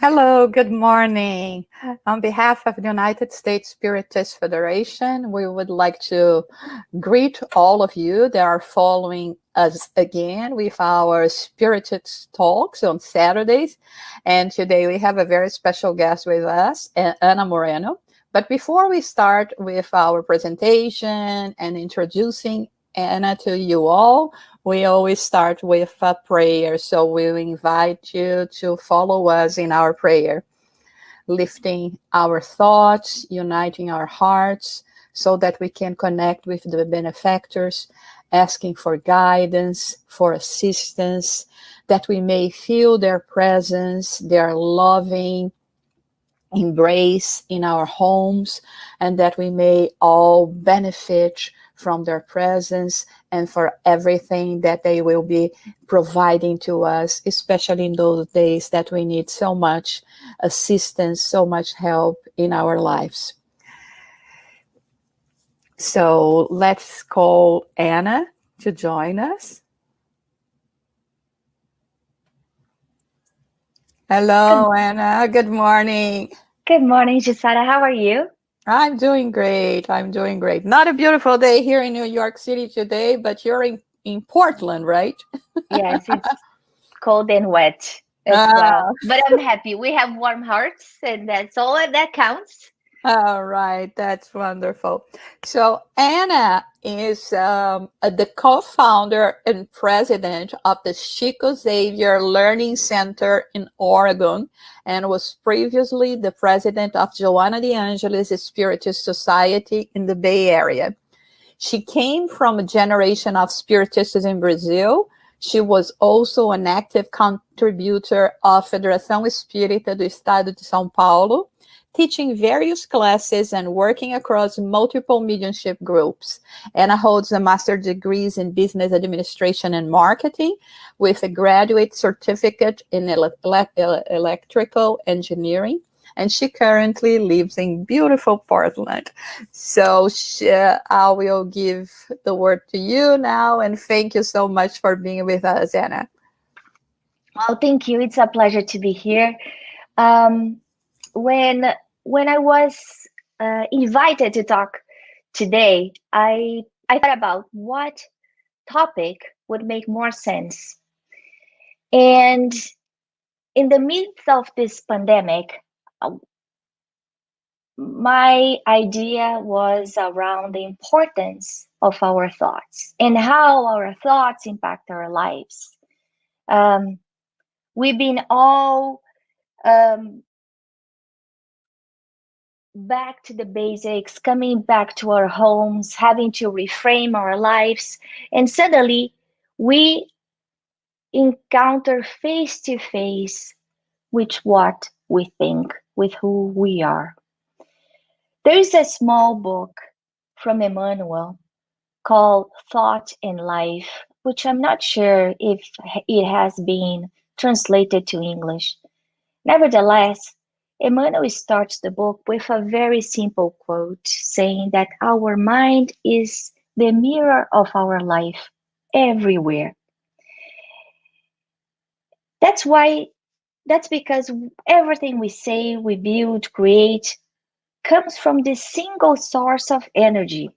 Hello, good morning. On behalf of the United States Spiritist Federation, we would like to greet all of you that are following us again with our Spiritist talks on Saturdays. And today we have a very special guest with us, Ana Moreno. But before we start with our presentation and introducing Ana to you all, we always start with a prayer. So we invite you to follow us in our prayer, lifting our thoughts, uniting our hearts, so that we can connect with the benefactors, asking for guidance, for assistance, that we may feel their presence, their loving embrace in our homes, and that we may all benefit from their presence and for everything that they will be providing to us, especially in those days that we need so much assistance, so much help in our lives. So let's call Ana to join us. Hello, Ana. Good morning. Good morning, Gisara. How are you? I'm doing great. I'm doing great. Not a beautiful day here in New York City today, but you're in Portland, right? Yes, it's cold and wet as Ah, well. But I'm happy. We have warm hearts, and that's all that counts. all right. That's wonderful. So, Ana is the co founder and president of the Chico Xavier Learning Center in Oregon and was previously the president of Joanna de Angelis Spiritist Society in the Bay Area. She came from a generation of Spiritistas in Brazil. She was also an active contributor of Federação Espírita do Estado de São Paulo, teaching various classes and working across multiple mediumship groups. Anna holds a master's degrees in business administration and marketing with a graduate certificate in electrical engineering, and she currently lives in beautiful Portland. So I will give the word to you now, and thank you so much for being with us, Anna. Well, thank you. It's a pleasure to be here. Um, when when I was invited to talk today, I thought about what topic would make more sense. And in the midst of this pandemic, uh, my idea was around the importance of our thoughts and how our thoughts impact our lives. Um, we've been all um, back to the basics, coming back to our homes, having to reframe our lives, and suddenly we encounter face to face with what we think, with who we are. There is a small book from Emmanuel called Thought and Life, which I'm not sure if it has been translated to English. Nevertheless, Emmanuel starts the book with a very simple quote saying that our mind is the mirror of our life everywhere. That's why, that's because everything we say, we build, create, comes from this single source of energy,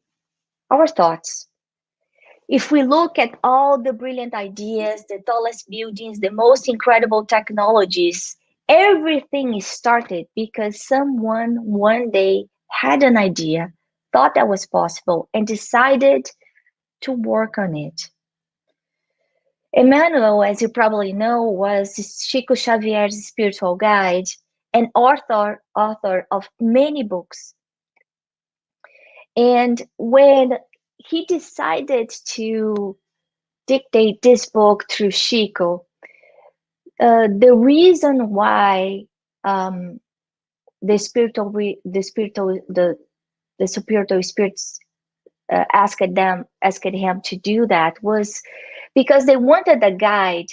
our thoughts. If we look at all the brilliant ideas, the tallest buildings, the most incredible technologies, everything is started because someone one day had an idea, thought that was possible, and decided to work on it. Emmanuel, as you probably know, was Chico Xavier's spiritual guide and author of many books. And when he decided to dictate this book through Chico, the reason why um, the spiritual, the spiritual spirits asked him to do that was because they wanted a guide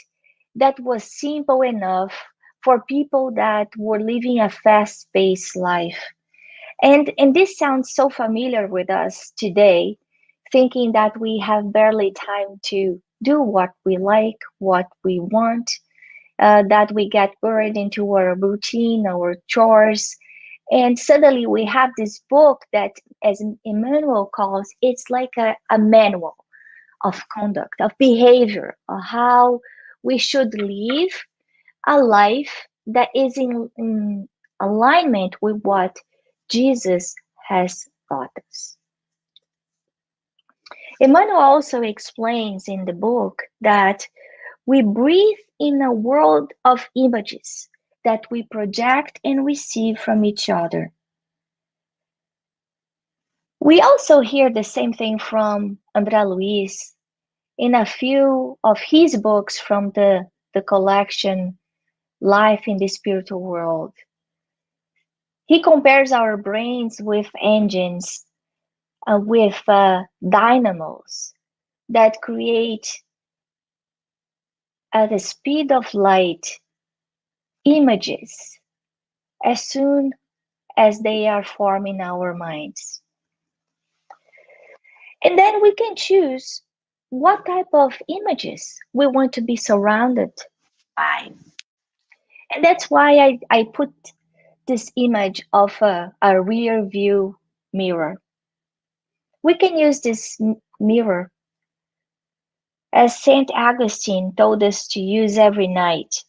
that was simple enough for people that were living a fast-paced life. And this sounds so familiar with us today, thinking that we have barely time to do what we like, what we want, that we get buried into our routine, our chores. And suddenly we have this book that, as Emmanuel calls, it's like a manual of conduct, of behavior, of how we should live a life that is in alignment with what Jesus has taught us. Emmanuel also explains in the book that we breathe in a world of images that we project and receive from each other. We also hear the same thing from André Luiz in a few of his books from the collection Life in the Spiritual World. He compares our brains with engines, with dynamos that create at the speed of light images as soon as they are formed in our minds. And then we can choose what type of images we want to be surrounded by. And that's why I put this image of a rear view mirror. We can use this mirror as St. Augustine told us to use every night,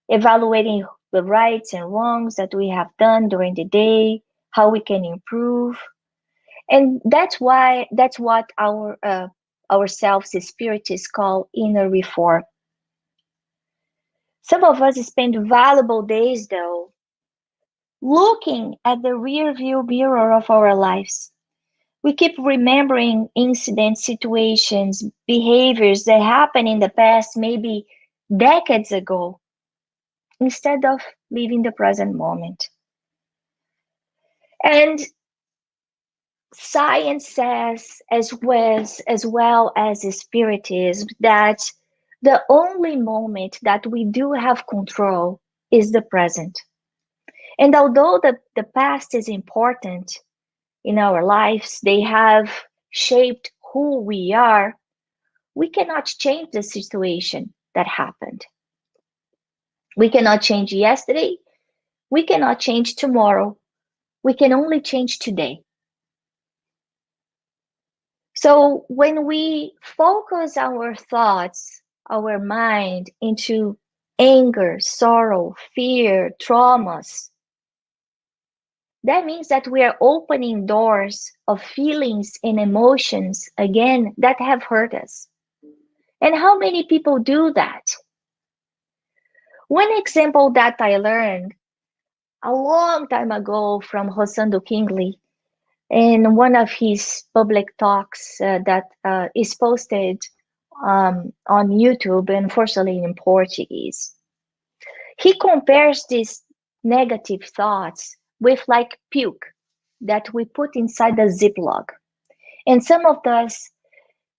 evaluating the rights and wrongs that we have done during the day, how we can improve. And that's what ourselves as spiritists call inner reform. Some of us spend valuable days, though, looking at the rear view mirror of our lives. We keep remembering incidents, situations, behaviors that happened in the past, maybe decades ago, instead of living the present moment. And science says, as well as spiritism, that the only moment that we do have control is the present. And although the past is important in our lives, they have shaped who we are, we cannot change the situation that happened. We cannot change yesterday. We cannot change tomorrow. We can only change today. So when we focus our thoughts, our mind into anger, sorrow, fear, traumas, that means that we are opening doors of feelings and emotions again that have hurt us. And how many people do that? One example that I learned a long time ago from Rosando Kingley in one of his public talks that is posted on YouTube, unfortunately in Portuguese. He compares these negative thoughts with like puke that we put inside a Ziploc. And some of us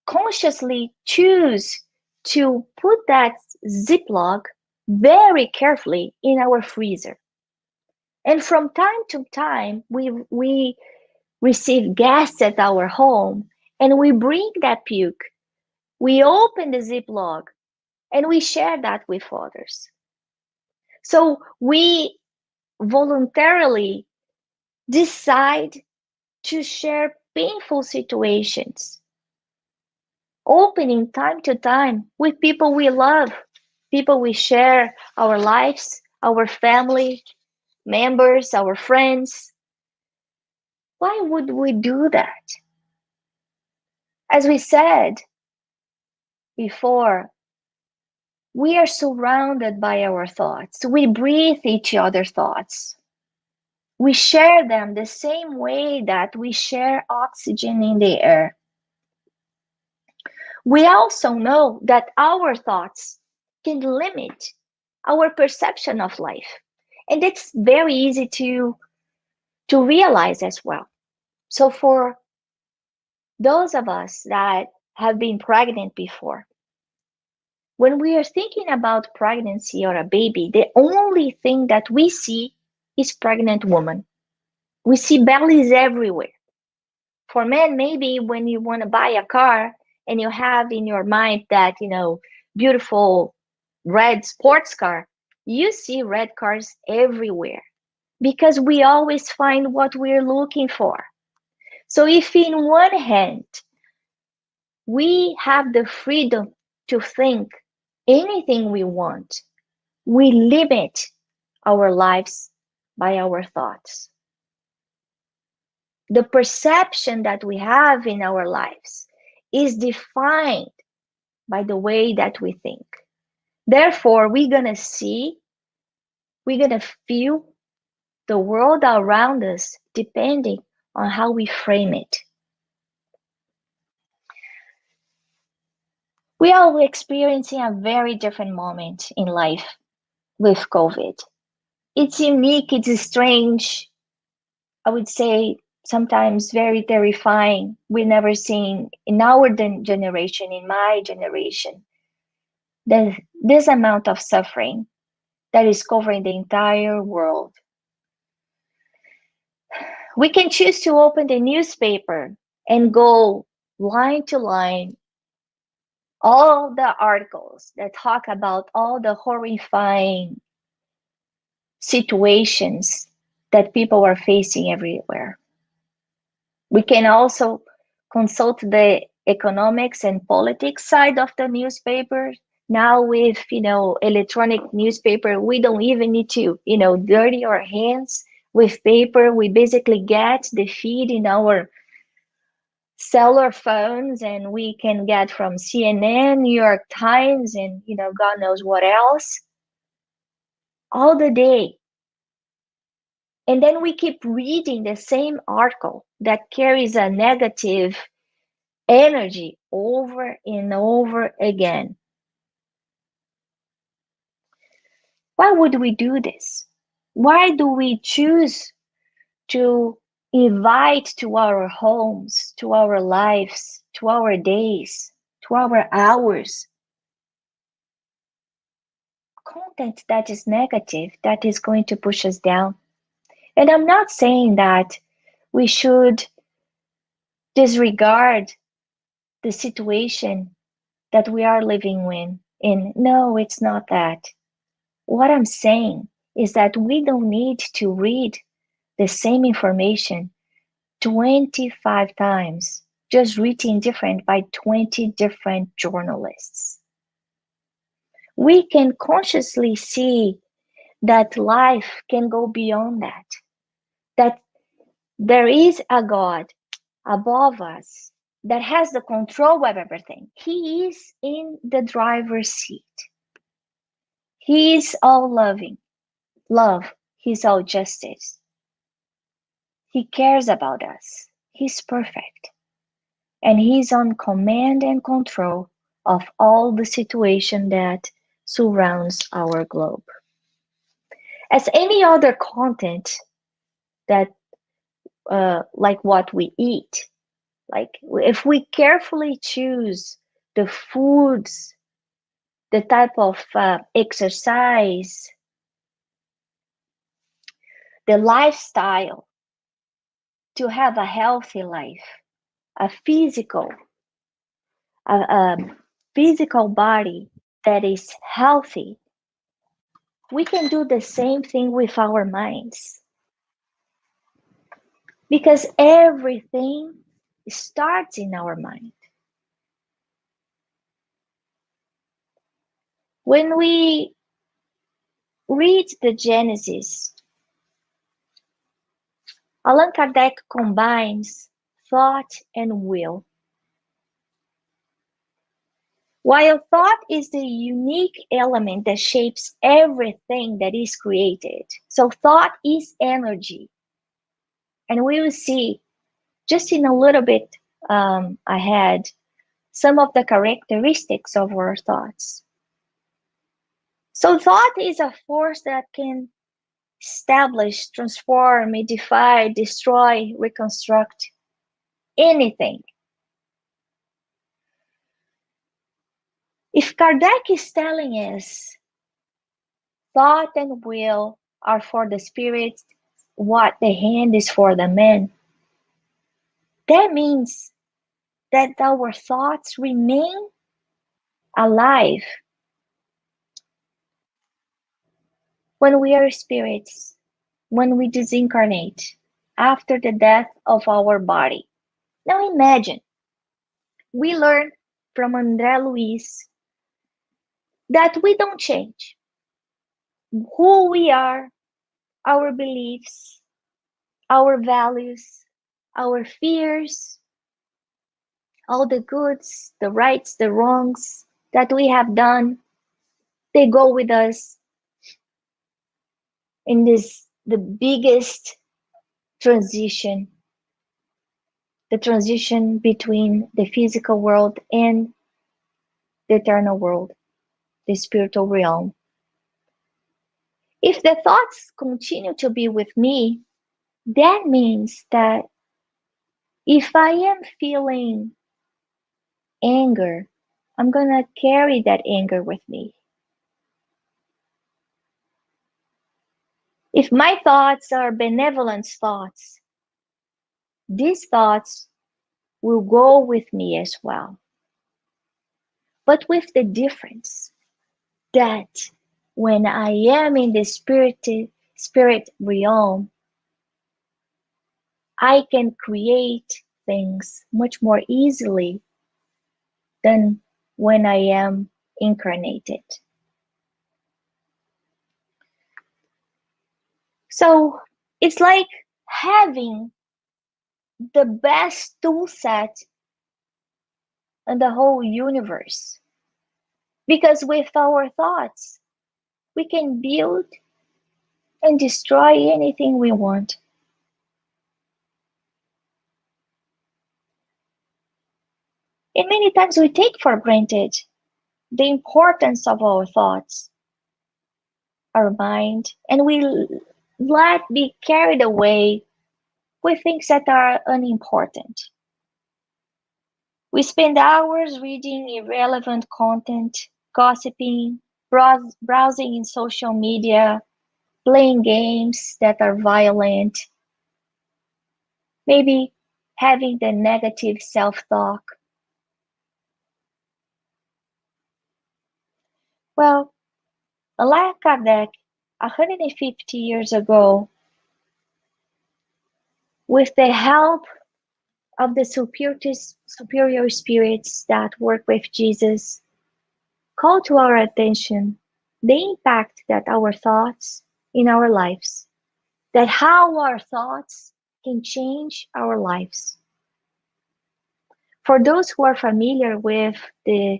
consciously choose to put that Ziploc very carefully in our freezer. And from time to time, we receive guests at our home and we bring that puke. We open the Ziploc and we share that with others. So we voluntarily decide to share painful situations, opening time to time with people we love, people we share our lives, our family members, our friends. Why would we do that? As we said before, we are surrounded by our thoughts. We breathe each other's thoughts. We share them the same way that we share oxygen in the air. We also know that our thoughts can limit our perception of life. And it's very easy to realize as well. So for those of us that have been pregnant before, when we are thinking about pregnancy or a baby, the only thing that we see is pregnant woman. We see bellies everywhere. For men, maybe when you want to buy a car and you have in your mind that, beautiful red sports car, You see red cars everywhere because we always find what we're looking for. So if in one hand, we have the freedom to think anything we want, we limit our lives by our thoughts. The perception that we have in our lives is defined by the way that we think. Therefore, we're going to see, we're going to feel the world around us depending on how we frame it. We are experiencing a very different moment in life with COVID. It's unique, it's strange, I would say sometimes very terrifying. We've never seen in our generation, in my generation, this amount of suffering that is covering the entire world. We can choose to open the newspaper and go line to line, all the articles that talk about all the horrifying situations that people are facing everywhere. We can also consult the economics and politics side of the newspaper. Now with, electronic newspaper, we don't even need to, dirty our hands with paper. We basically get the feed in our cellular phones, and we can get from CNN, New York Times, and, God knows what else all the day. And then we keep reading the same article that carries a negative energy over and over again. Why would we do this? Why do we choose to invite to our homes, to our lives, to our days, to our hours content that is negative, that is going to push us down? And I'm not saying that we should disregard the situation that we are living in. No, it's not that. What I'm saying is that we don't need to read the same information 25 times, just written different by 20 different journalists. We can consciously see that life can go beyond that there is a God above us that has the control of everything. He is in the driver's seat. He is all loving, love. He's all justice. He cares about us. He's perfect. And he's on command and control of all the situation that surrounds our globe. As any other content that, like what we eat, like if we carefully choose the foods, the type of exercise, the lifestyle to have a healthy life, a physical body that is healthy, we can do the same thing with our minds. Because everything starts in our mind. When we read the Genesis, Allan Kardec combines thought and will. While thought is the unique element that shapes everything that is created, so thought is energy. And we will see just in a little bit ahead some of the characteristics of our thoughts. So thought is a force that can establish, transform, edify, destroy, reconstruct anything. If Kardec is telling us thought and will are for the spirit, what the hand is for the man, that means that our thoughts remain alive. when we are spirits, when we disincarnate after the death of our body. Now imagine, we learn from André Luiz that we don't change. Who we are, our beliefs, our values, our fears, all the goods, the rights, the wrongs that we have done, they go with us in the biggest transition, the transition between the physical world and the eternal world, the spiritual realm. If the thoughts continue to be with me, that means that if I am feeling anger, I'm going to carry that anger with me. If my thoughts are benevolent thoughts, these thoughts will go with me as well. But with the difference that when I am in the spirit realm, I can create things much more easily than when I am incarnated. So it's like having the best tool set in the whole universe. Because with our thoughts, we can build and destroy anything we want. And many times we take for granted the importance of our thoughts, our mind, and we let be carried away with things that are unimportant. We spend hours reading irrelevant content, gossiping, browsing in social media, playing games that are violent, maybe having the negative self-talk. Well, Allan Kardec, 150 years ago, with the help of the superior spirits that work with Jesus, call to our attention the impact that our thoughts in our lives, that how our thoughts can change our lives. For those who are familiar with the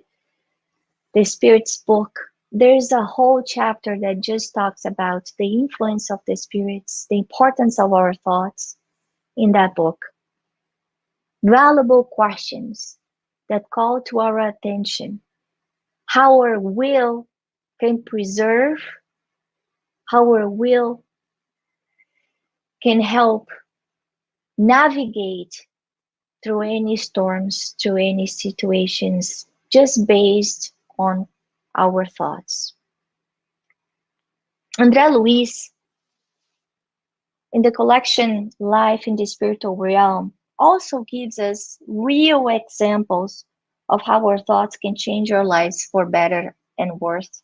Spirit's book, there's a whole chapter that just talks about the influence of the spirits, the importance of our thoughts in that book. Valuable questions that call to our attention how our will can preserve, how our will can help navigate through any storms, through any situations, just based on our thoughts. André Luiz, in the collection Life in the Spiritual Realm, also gives us real examples of how our thoughts can change our lives for better and worse.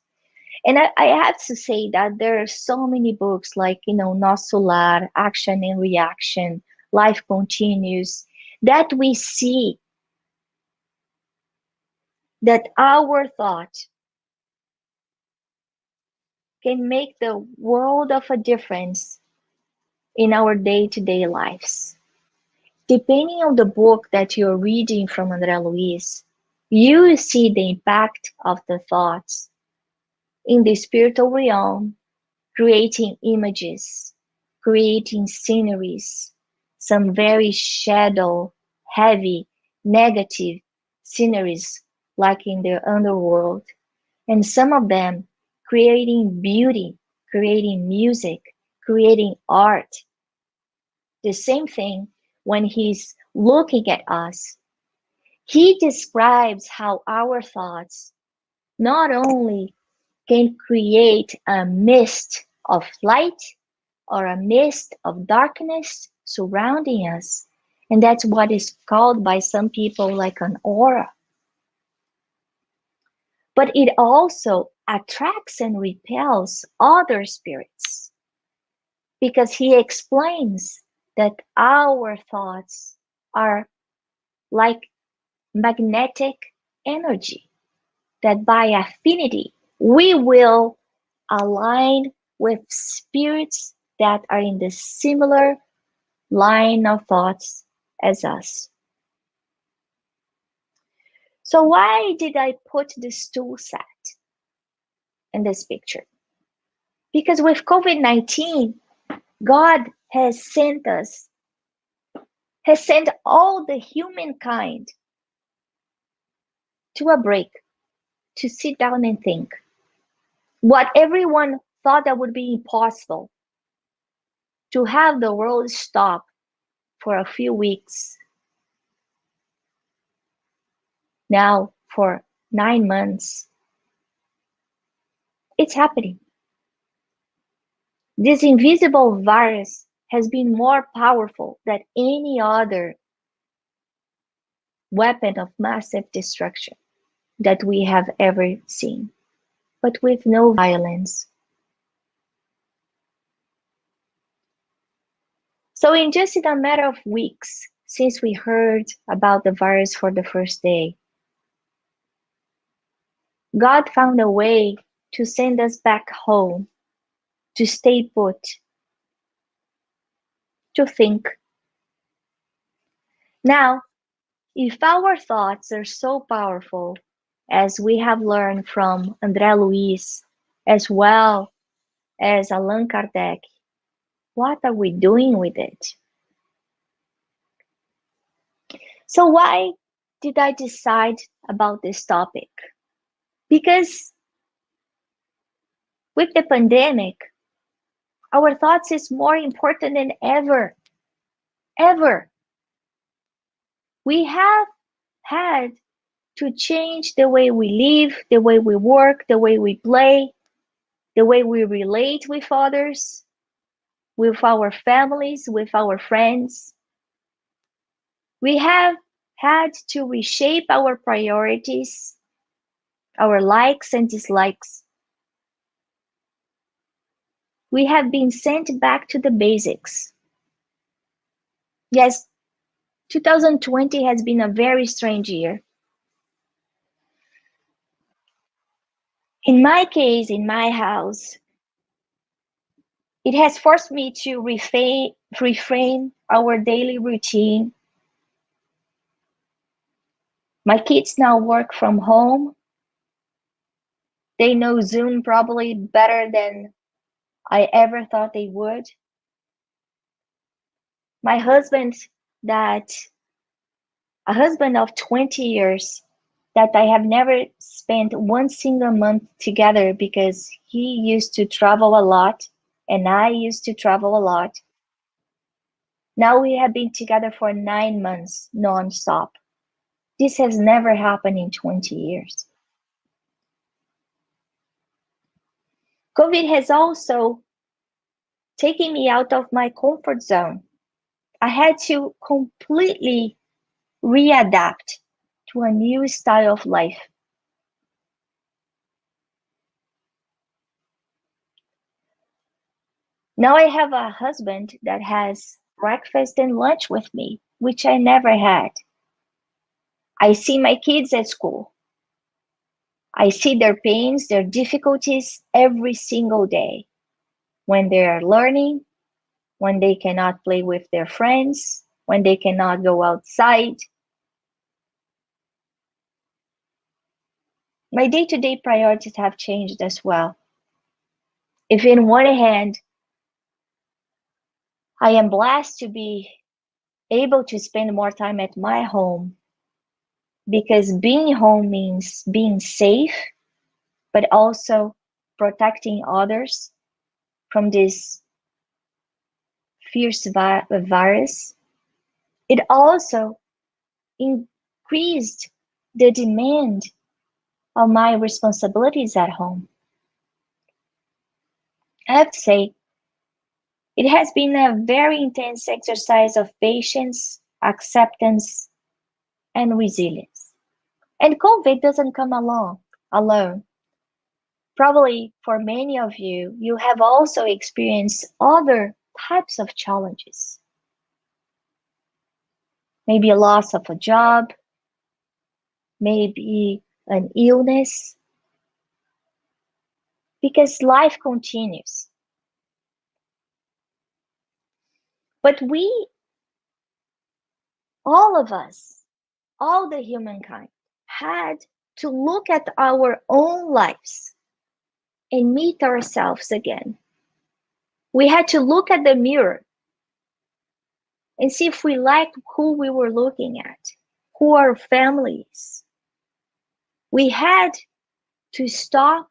And I have to say that there are so many books like, Nosso Lar, Action and Reaction, Life Continues, that we see that our thought can make the world of a difference in our day-to-day lives. Depending on the book that you're reading from André Luiz, you will see the impact of the thoughts in the spiritual realm, creating images, creating sceneries, some very shadow, heavy, negative sceneries like in the underworld, and some of them creating beauty, creating music, creating art. The same thing when he's looking at us. He describes how our thoughts not only can create a mist of light or a mist of darkness surrounding us, and that's what is called by some people like an aura. But it also attracts and repels other spirits, because he explains that our thoughts are like magnetic energy, that by affinity we will align with spirits that are in the similar line of thoughts as us. So why did I put this tool set in this picture? Because with COVID-19, God has sent all the humankind to a break, to sit down and think. What everyone thought that would be impossible, to have the world stop for a few weeks, now for 9 months, it's happening. This invisible virus has been more powerful than any other weapon of massive destruction that we have ever seen, but with no violence. So in just a matter of weeks since we heard about the virus for the first day, God found a way to send us back home, to stay put, to think. Now, if our thoughts are so powerful, as we have learned from André Luiz, as well as Allan Kardec, what are we doing with it? So why did I decide about this topic? Because with the pandemic, our thoughts is more important than ever. Ever. We have had to change the way we live, the way we work, the way we play, the way we relate with others, with our families, with our friends. We have had to reshape our priorities, our likes and dislikes. We have been sent back to the basics. Yes, 2020 has been a very strange year. In my case, in my house, it has forced me to reframe our daily routine. My kids now work from home. They know Zoom probably better than I ever thought they would. My husband, a husband of 20 years, that I have never spent one single month together because he used to travel a lot and I used to travel a lot. Now we have been together for 9 months non-stop. This has never happened in 20 years. COVID has also taken me out of my comfort zone. I had to completely readapt to a new style of life. Now I have a husband that has breakfast and lunch with me, which I never had. I see my kids at school. I see their pains, their difficulties every single day. When they are learning, when they cannot play with their friends, when they cannot go outside. My day-to-day priorities have changed as well. If in one hand, I am blessed to be able to spend more time at my home, because being home means being safe, but also protecting others from this fierce virus. It also increased the demand of my responsibilities at home. I have to say, it has been a very intense exercise of patience, acceptance, and resilience. And COVID doesn't come along alone. Probably for many of you, you have also experienced other types of challenges. Maybe a loss of a job, maybe an illness, because life continues. But we, all of us, all the humankind, had to look at our own lives and meet ourselves again. We had to look at the mirror and see if we liked who we were looking at, who our family is. We had to stop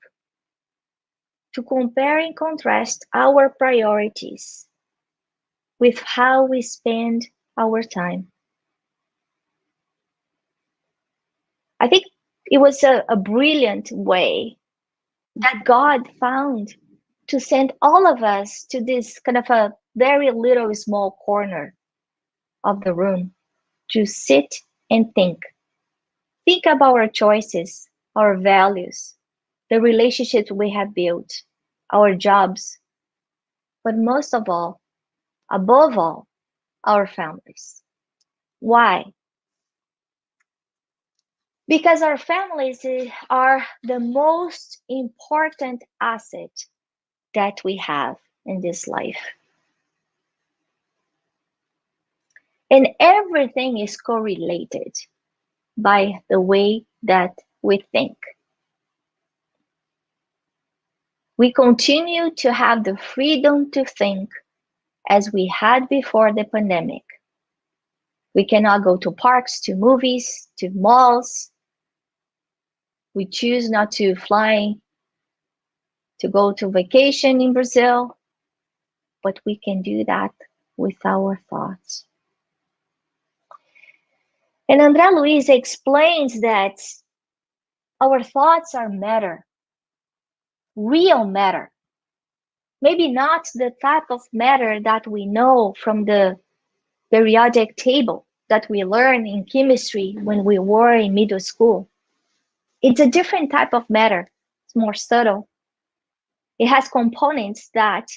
to compare and contrast our priorities with how we spend our time. I think it was a brilliant way that God found to send all of us to this kind of a very little small corner of the room to sit and think. Think about our choices, our values, the relationships we have built, our jobs, but most of all, above all, our families. Why? Because our families are the most important asset that we have in this life. And everything is correlated by the way that we think. We continue to have the freedom to think as we had before the pandemic. We cannot go to parks, to movies, to malls. We choose not to fly to go to vacation in Brazil, but we can do that with our thoughts. And André Luiz explains that our thoughts are matter, real matter. Maybe not the type of matter that we know from the periodic table that we learn in chemistry when we were in middle school. It's a different type of matter. It's more subtle. It has components that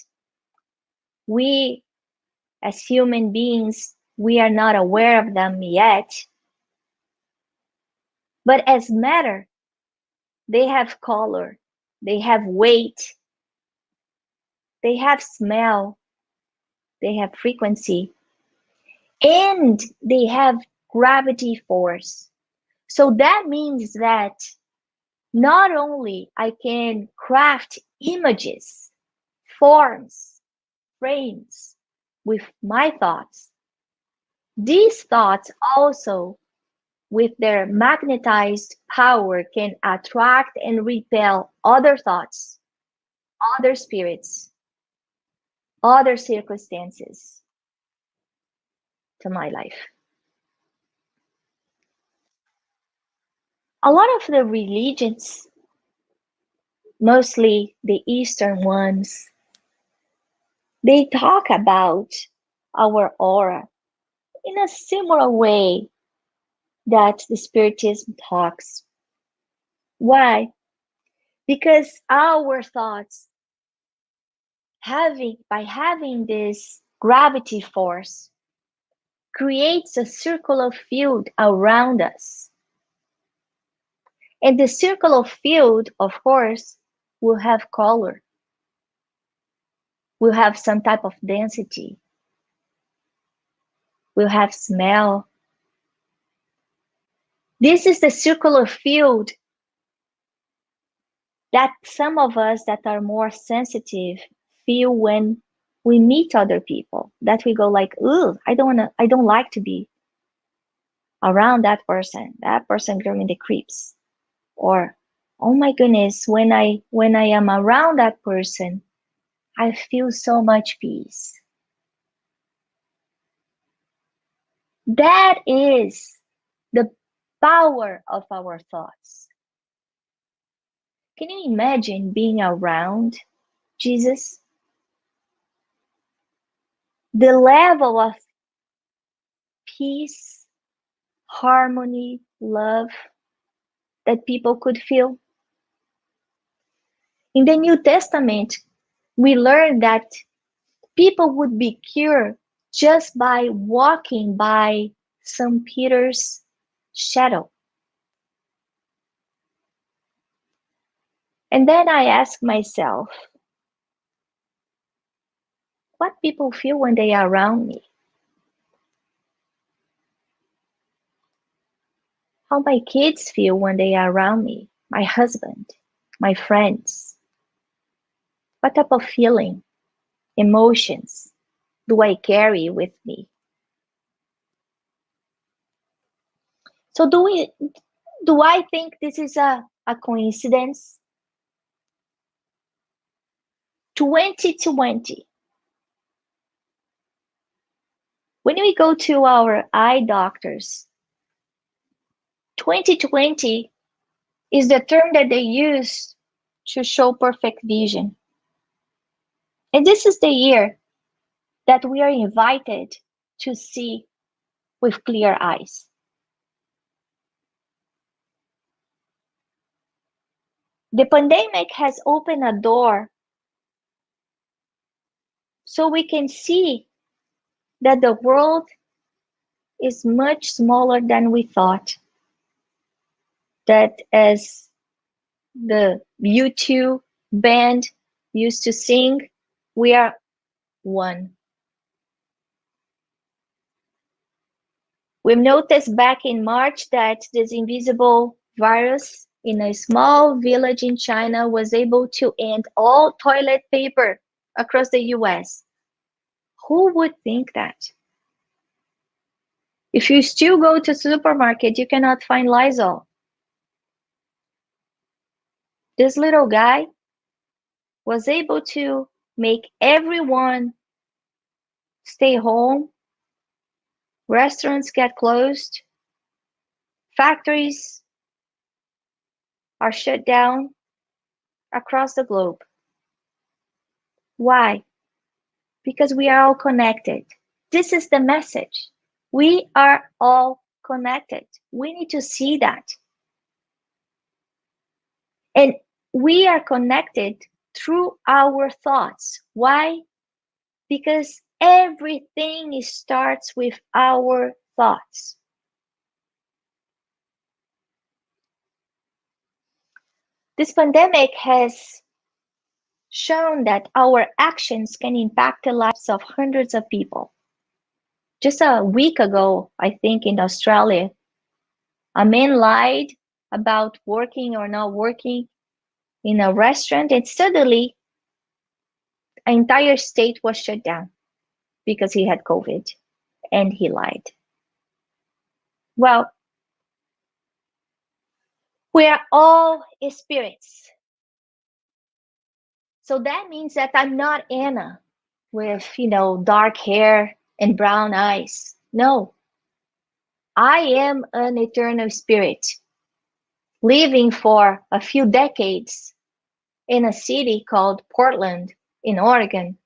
we, as human beings, we are not aware of them yet. But as matter, they have color, they have weight, they have smell, they have frequency, and they have gravity force. So that means that not only I can craft images, forms, frames with my thoughts, these thoughts also, with their magnetized power, can attract and repel other thoughts, other spirits, other circumstances to my life. A lot of the religions, mostly the Eastern ones, they talk about our aura in a similar way that the Spiritism talks. Why? Because our thoughts, by having this gravity force, creates a circular field around us. And the circular field, of course, will have color, will have some type of density, will have smell. This is the circular field that some of us that are more sensitive feel when we meet other people, that we go like, ooh, I don't like to be around that person giving me the creeps. Or, oh my goodness, when I am around that person, I feel so much peace. That is the power of our thoughts. Can you imagine being around Jesus? The level of peace, harmony, love that people could feel. In the New Testament, we learn that people would be cured just by walking by St. Peter's shadow. And then I ask myself, what people feel when they are around me? How my kids feel when they are around me, my husband, my friends. What type of feeling, emotions do I carry with me? So do I think this is a coincidence? 2020. When we go to our eye doctors, 2020 is the term that they use to show perfect vision. And this is the year that we are invited to see with clear eyes. The pandemic has opened a door so we can see that the world is much smaller than we thought. That, as the U2 band used to sing, we are one. We've noticed back in March that this invisible virus in a small village in China was able to end all toilet paper across the US. Who would think that? If you still go to the supermarket, you cannot find Lysol. This little guy was able to make everyone stay home, restaurants get closed, factories are shut down across the globe. Why? Because we are all connected. This is the message. We are all connected. We need to see that. And we are connected through our thoughts. Why? Because everything starts with our thoughts. This pandemic has shown that our actions can impact the lives of hundreds of people. Just a week ago, I think in Australia, a man lied about working or not working in a restaurant, and suddenly an entire state was shut down because he had COVID and he lied. Well, we are all spirits. So that means that I'm not Anna with, dark hair and brown eyes. No, I am an eternal spirit living for a few decades in a city called Portland in Oregon.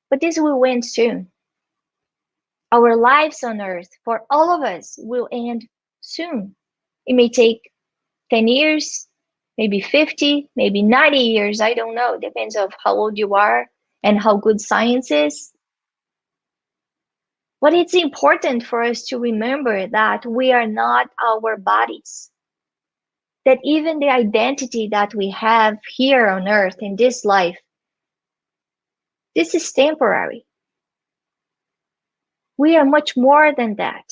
But this will end soon. Our lives on earth, for all of us, will end soon. It may take 10 years, maybe 50, maybe 90 years, I don't know. Depends on how old you are and how good science is. But it's important for us to remember that we are not our bodies. That even the identity that we have here on earth in this life, this is temporary. We are much more than that.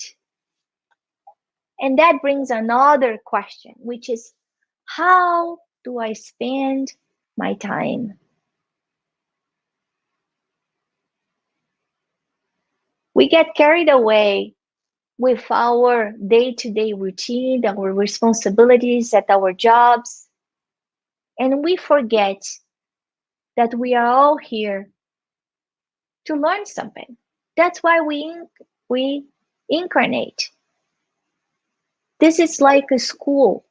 And that brings another question, which is, how do I spend my time? We get carried away with our day-to-day routine, our responsibilities at our jobs, and we forget that we are all here to learn something. That's why we incarnate. This is like a school,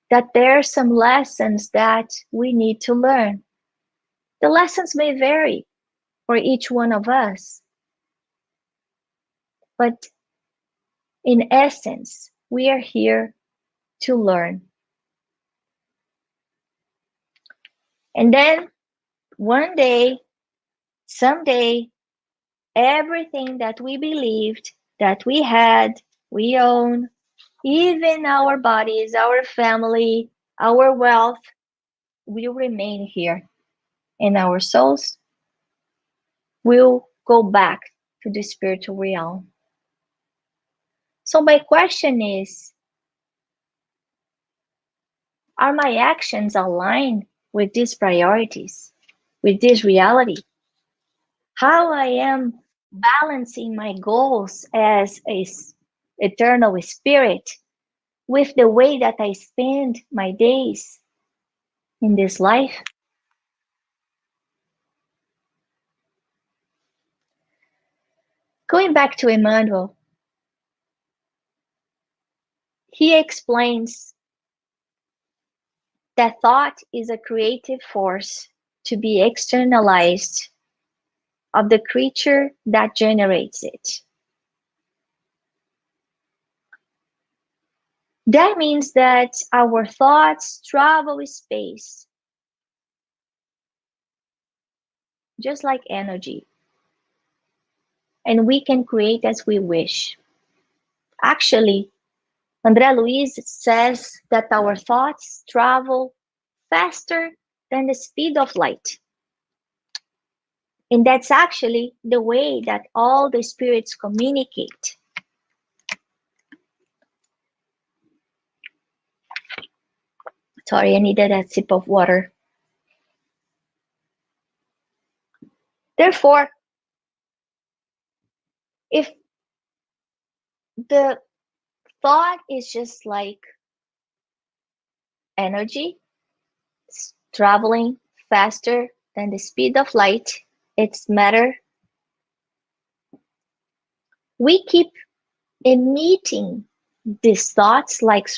that there are some lessons that we need to learn. The lessons may vary for each one of us, but in essence, We are here to learn. And then one day, someday, everything that we believed, that we had, we own, even our bodies, our family, our wealth, will remain here. And our souls will go back to the spiritual realm. So my question is, are my actions aligned with these priorities, with this reality? How I am balancing my goals as a eternal spirit with the way that I spend my days in this life? Going back to Emmanuel, he explains that thought is a creative force to be externalized of the creature that generates it. That means that our thoughts travel space, just like energy, and we can create as we wish. Actually, André Luiz says that our thoughts travel faster than the speed of light. And that's actually the way that all the spirits communicate. Sorry, I needed a sip of water. Therefore, if the thought is just like energy, it's traveling faster than the speed of light, it's matter, we keep emitting these thoughts like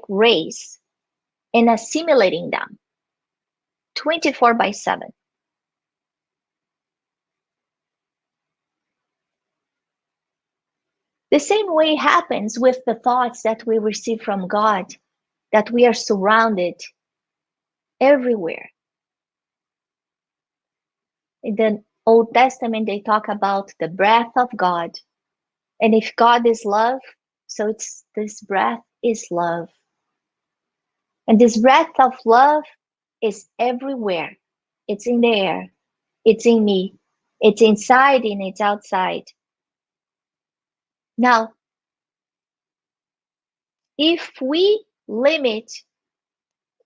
rays and assimilating them 24/7. The same way happens with the thoughts that we receive from God, that we are surrounded everywhere. In the Old Testament, they talk about the breath of God. And if God is love, so it's this breath is love. And this breath of love is everywhere. It's in the air. It's in me. It's inside and it's outside. Now, if we limit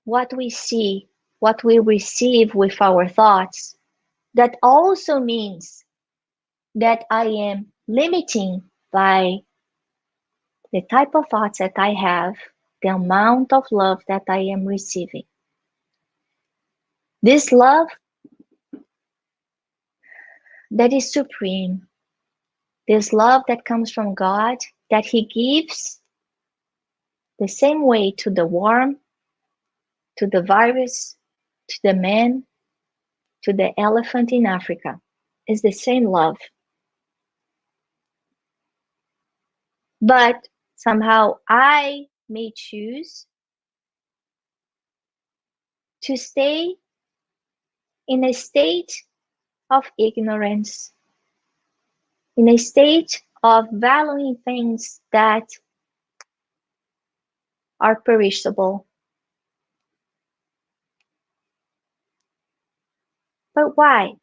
what we see, what we receive with our thoughts, that also means that I am limiting by the type of thoughts that I have, the amount of love that I am receiving. This love that is supreme, this love that comes from God, that He gives the same way to the worm, to the virus, to the man, to the elephant in Africa, is the same love. But somehow I may choose to stay in a state of ignorance, in a state of valuing things that are perishable. But why?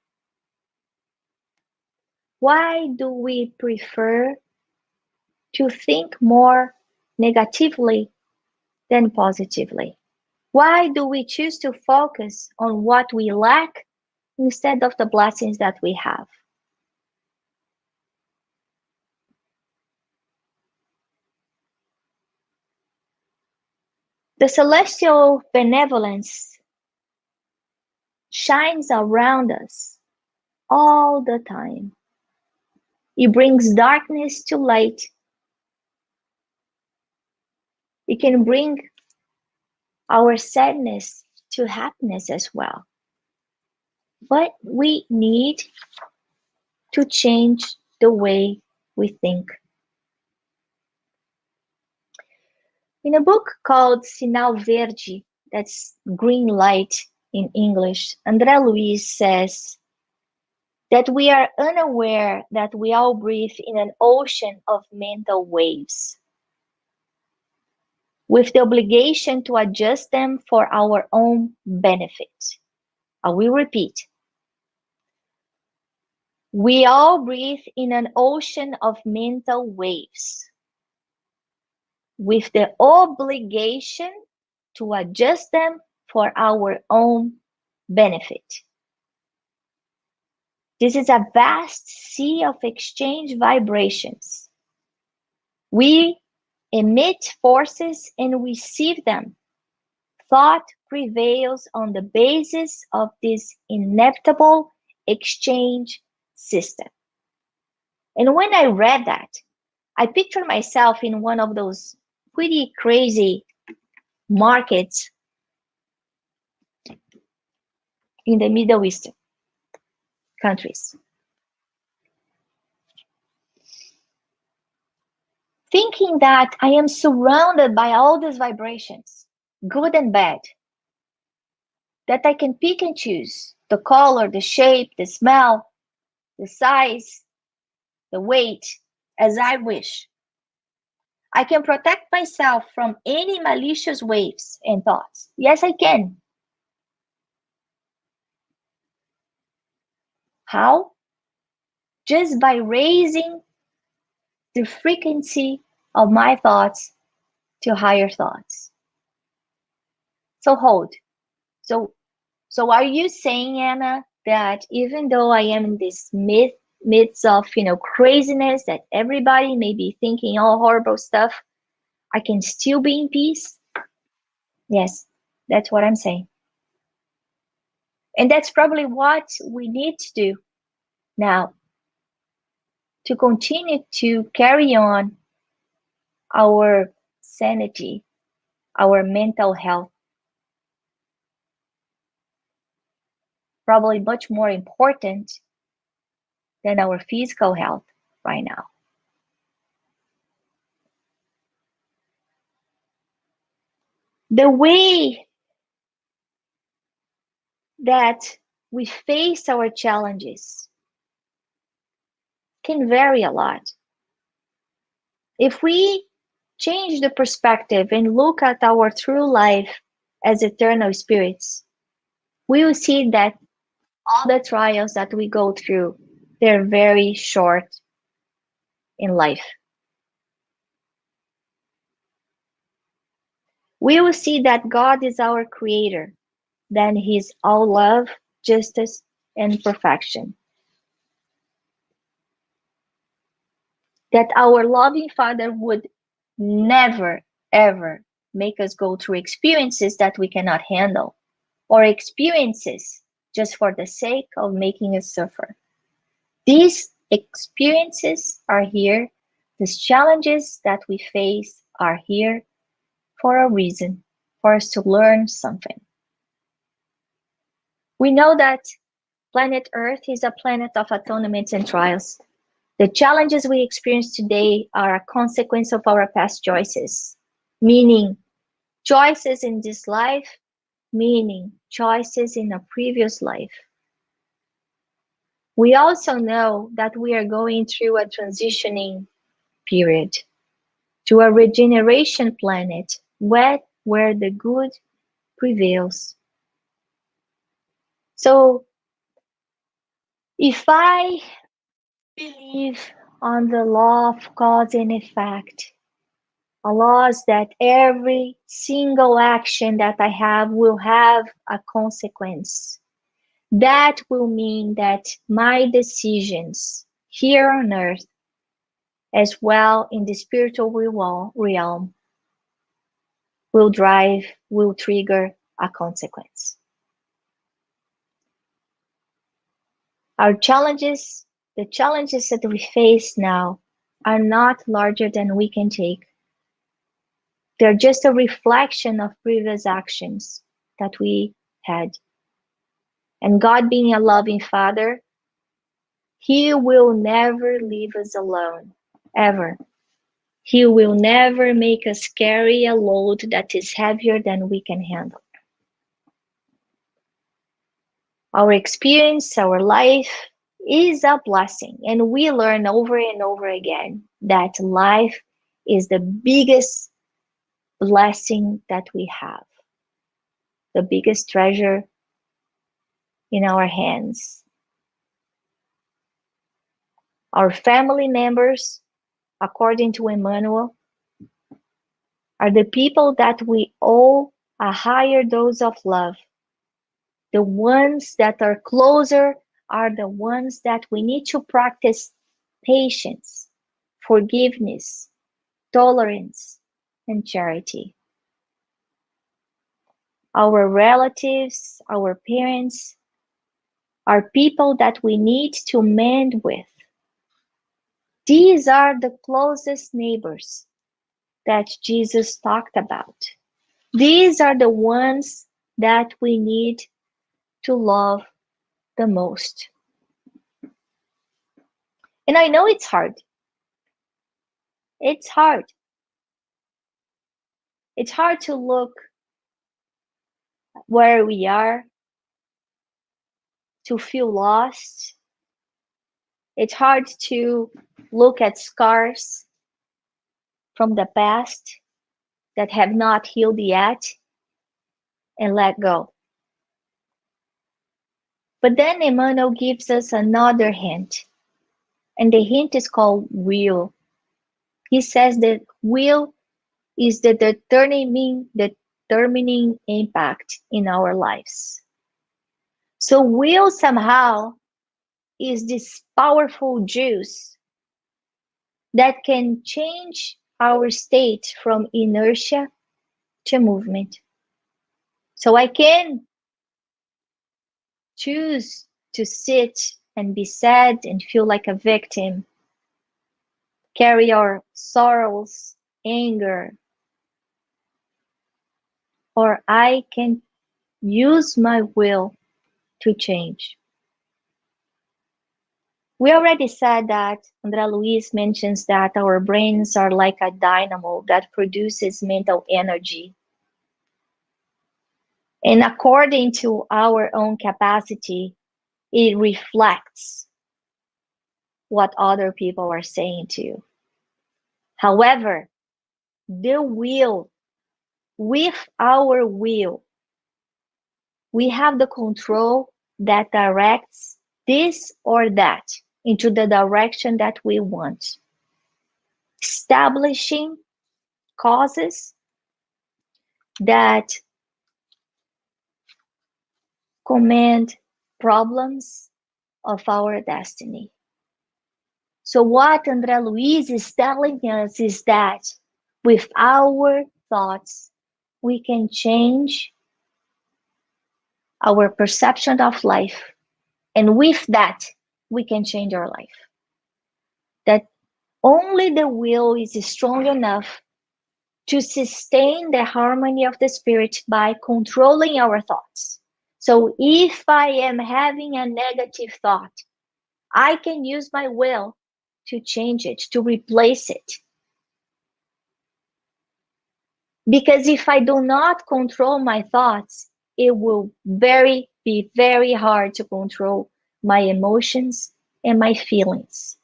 Why do we prefer to think more negatively than positively? Why do we choose to focus on what we lack instead of the blessings that we have? The celestial benevolence shines around us all the time. It brings darkness to light. It can bring our sadness to happiness as well. But we need to change the way we think. In a book called Sinal Verde, that's green light in English, André Luiz says that we are unaware that we all breathe in an ocean of mental waves, with the obligation to adjust them for our own benefit. I will repeat. We all breathe in an ocean of mental waves, with the obligation to adjust them for our own benefit. This is a vast sea of exchange vibrations. We emit forces and receive them. Thought prevails on the basis of this inevitable exchange system. And when I read that, I pictured myself in one of those pretty crazy markets in the Middle Eastern countries, thinking that I am surrounded by all these vibrations, good and bad, that I can pick and choose the color, the shape, the smell, the size, the weight, as I wish. I can protect myself from any malicious waves and thoughts. Yes, I can. How? Just by raising the frequency of my thoughts to higher thoughts. So hold. So are you saying, Anna, that even though I am in this midst of craziness, that everybody may be thinking all horrible stuff, I can still be in peace? Yes, that's what I'm saying. And that's probably what we need to do now to continue to carry on our sanity, our mental health. Probably much more important than our physical health right now. The way that we face our challenges can vary a lot. If we change the perspective and look at our true life as eternal spirits, we will see that all the trials that we go through, they're very short in life. We will see that God is our creator, then He's all love, justice, and perfection. That our loving Father would never, ever make us go through experiences that we cannot handle, or experiences just for the sake of making us suffer. These experiences are here. These challenges that we face are here for a reason, for us to learn something. We know that planet Earth is a planet of atonements and trials. The challenges we experience today are a consequence of our past choices, meaning choices in this life, meaning choices in a previous life. We also know that we are going through a transitioning period to a regeneration planet where the good prevails. So if I believe on the law of cause and effect, laws that every single action that I have will have a consequence, that will mean that my decisions here on earth, as well in the spiritual realm, will trigger a consequence. Our challenges, the challenges that we face now, are not larger than we can take. They're just a reflection of previous actions that we had. And God, being a loving Father, He will never leave us alone, ever. He will never make us carry a load that is heavier than we can handle. Our experience, our life is a blessing, and we learn over and over again that life is the biggest blessing that we have, the biggest treasure in our hands. Our family members, according to Emmanuel, are the people that we owe a higher dose of love. The ones that are closer are the ones that we need to practice patience, forgiveness, tolerance, and charity. Our relatives, our parents, are people that we need to mend with. These are the closest neighbors that Jesus talked about. These are the ones that we need to love the most. And I know it's hard. It's hard. It's hard to look where we are, to feel lost. It's hard to look at scars from the past that have not healed yet and let go. But then Emmanuel gives us another hint, and the hint is called will. He says that will is the determining impact in our lives. So will somehow is this powerful juice that can change our state from inertia to movement. So I can choose to sit and be sad and feel like a victim, carry our sorrows, anger, or I can use my will to change. We already said that André Luiz mentions that our brains are like a dynamo that produces mental energy. And according to our own capacity, it reflects what other people are saying too. However, the will, with our will, we have the control that directs this or that into the direction that we want, establishing causes that command problems of our destiny. So what André Luiz is telling us is that with our thoughts, we can change our perception of life. And with that, we can change our life. That only the will is strong enough to sustain the harmony of the spirit by controlling our thoughts. So if I am having a negative thought, I can use my will to change it, to replace it. Because if I do not control my thoughts, it will be very hard to control my emotions and my feelings.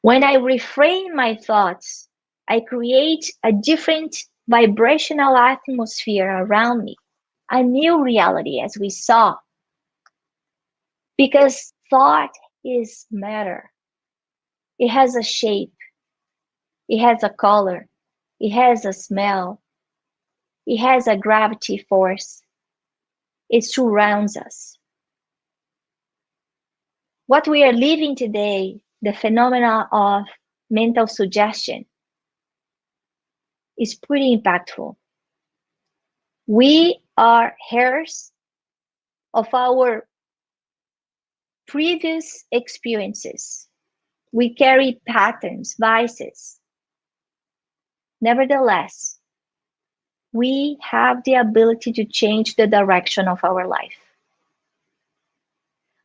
When I reframe my thoughts, I create a different vibrational atmosphere around me, a new reality, as we saw. Because thought is matter. It has a shape. It has a color. It has a smell. It has a gravity force. It surrounds us. What we are living today, the phenomena of mental suggestion, is pretty impactful. We are heirs of our previous experiences. We carry patterns, vices. Nevertheless, we have the ability to change the direction of our life.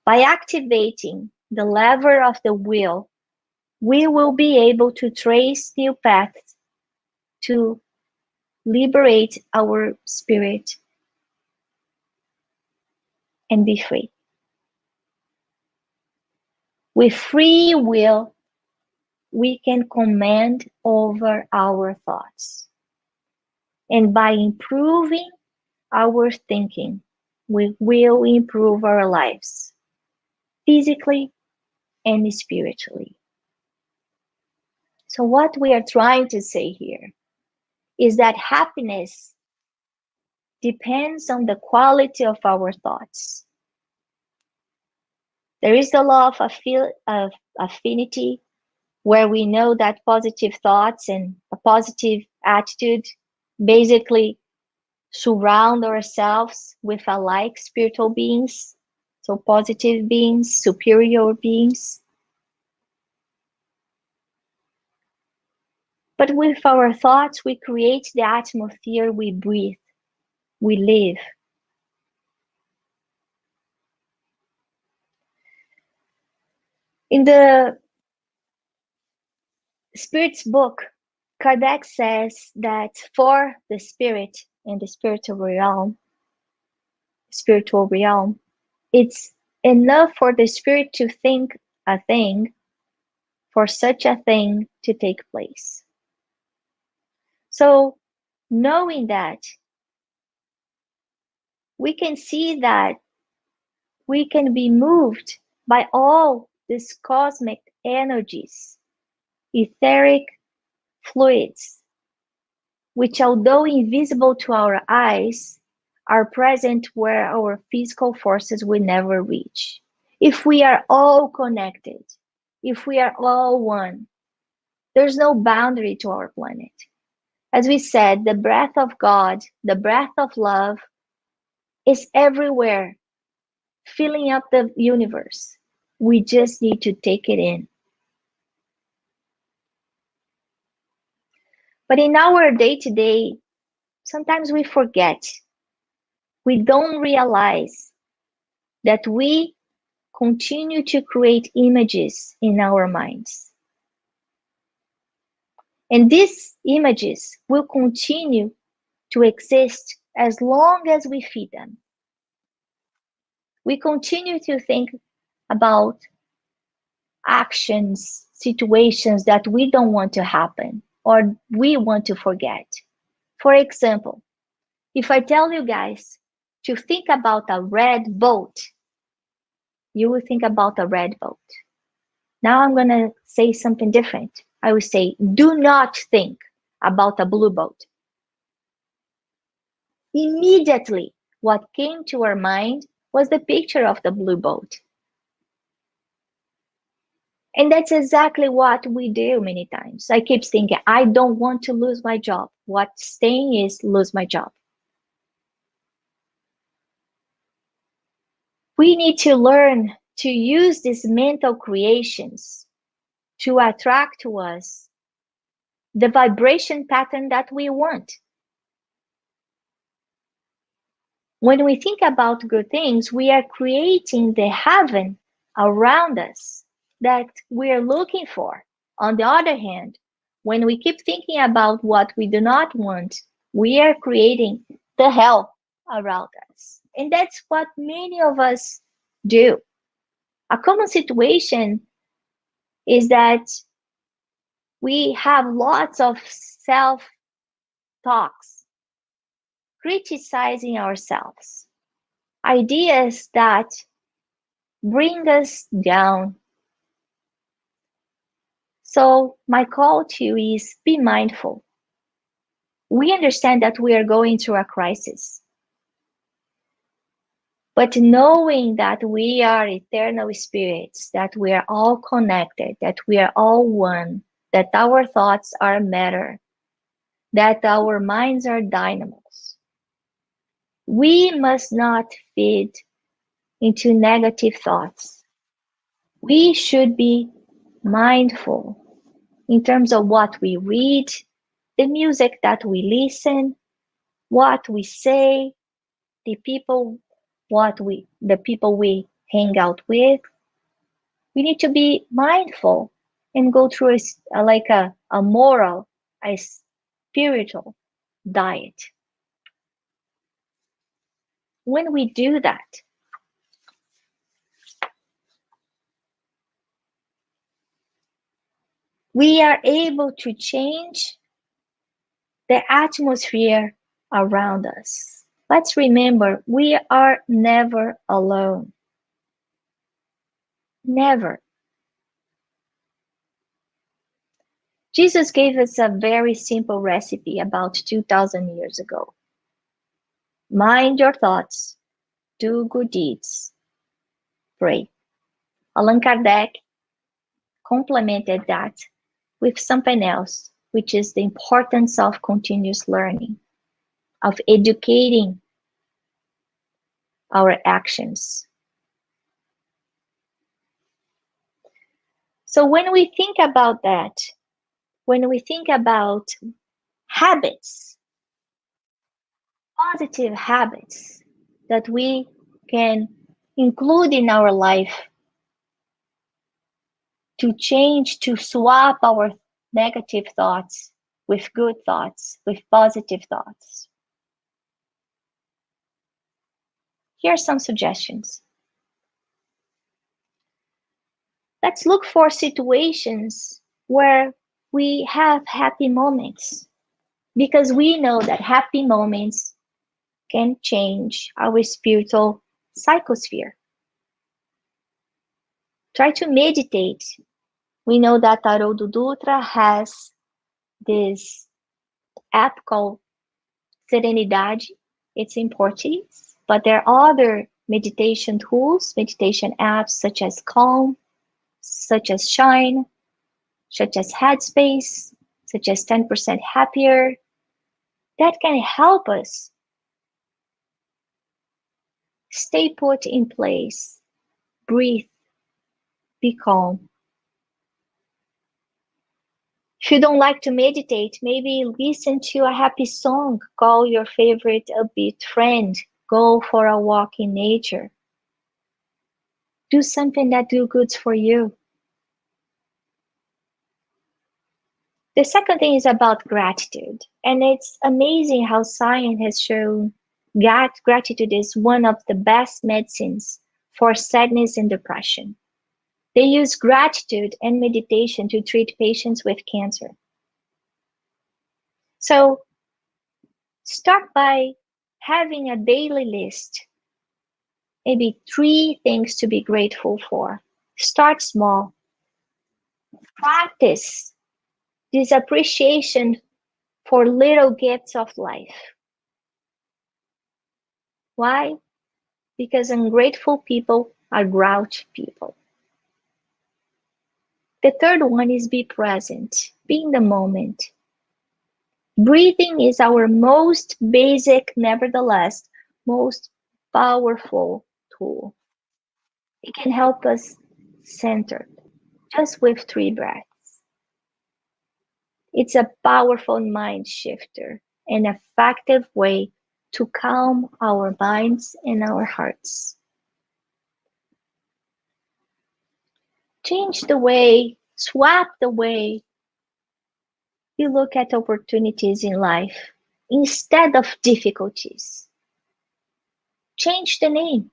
By activating the lever of the will, we will be able to trace new paths to liberate our spirit and be free. With free will, we can command over our thoughts. And by improving our thinking, we will improve our lives, physically and spiritually. So what we are trying to say here is that happiness depends on the quality of our thoughts. There is the law of affinity, where we know that positive thoughts and a positive attitude basically surround ourselves with alike spiritual beings, so positive beings, superior beings. But with our thoughts, we create the atmosphere we breathe, we live. In the Spirit's book, Kardec says that for the spirit in the spiritual realm, it's enough for the spirit to think a thing for such a thing to take place. So, knowing that, we can see that we can be moved by all these cosmic energies, etheric fluids, which, although invisible to our eyes, are present where our physical forces will never reach. If we are all connected, if we are all one, there's no boundary to our planet. As we said, the breath of God, the breath of love, is everywhere, filling up the universe. We just need to take it in. But in our day-to-day, sometimes we forget. We don't realize that we continue to create images in our minds. And these images will continue to exist as long as we feed them. We continue to think about actions, situations that we don't want to happen or we want to forget. For example, if I tell you guys to think about a red boat, you will think about a red boat. Now I'm going to say something different. I will say, do not think about a blue boat. Immediately, what came to our mind was the picture of the blue boat. And that's exactly what we do many times. I keep thinking, I don't want to lose my job. What's staying is lose my job. We need to learn to use these mental creations to attract to us the vibration pattern that we want. When we think about good things, we are creating the heaven around us that we're looking for. On the other hand, when we keep thinking about what we do not want, we are creating the hell around us. And that's what many of us do. A common situation is that we have lots of self-talks, criticizing ourselves, ideas that bring us down. So my call to you is be mindful. We understand that we are going through a crisis, but knowing that we are eternal spirits, that we are all connected, that we are all one, that our thoughts are matter, that our minds are dynamos. We must not feed into negative thoughts. We should be mindful in terms of what we read, the music that we listen, what we say, the people we hang out with. We need to be mindful and go through a moral, a spiritual diet. When we do that, we are able to change the atmosphere around us. Let's remember, we are never alone. Never. Jesus gave us a very simple recipe about 2,000 years ago. Mind your thoughts, do good deeds, pray. Allan Kardec complemented that with something else, which is the importance of continuous learning, of educating our actions. So when we think about that, when we think about habits, positive habits that we can include in our life to change, to swap our negative thoughts with good thoughts, with positive thoughts. Here are some suggestions. Let's look for situations where we have happy moments, because we know that happy moments can change our spiritual psychosphere. Try to meditate. We know that Haroldo Dutra has this app called Serenidade. It's in Portuguese, but there are other meditation tools, meditation apps such as Calm, such as Shine, such as Headspace, such as 10% Happier, that can help us stay put in place, breathe, be calm. If you don't like to meditate, maybe listen to a happy song, call your favorite upbeat friend, go for a walk in nature. Do something that do good for you. The second thing is about gratitude. And it's amazing how science has shown that gratitude is one of the best medicines for sadness and depression. They use gratitude and meditation to treat patients with cancer. So start by having a daily list, maybe 3 things to be grateful for. Start small. Practice this appreciation for little gifts of life. Why? Because ungrateful people are grouchy people. The third one is be present, be in the moment. Breathing is our most basic, nevertheless, most powerful tool. It can help us center just with 3 breaths. It's a powerful mind shifter, an effective way to calm our minds and our hearts. Change the way, swap the way you look at opportunities in life instead of difficulties. Change the name.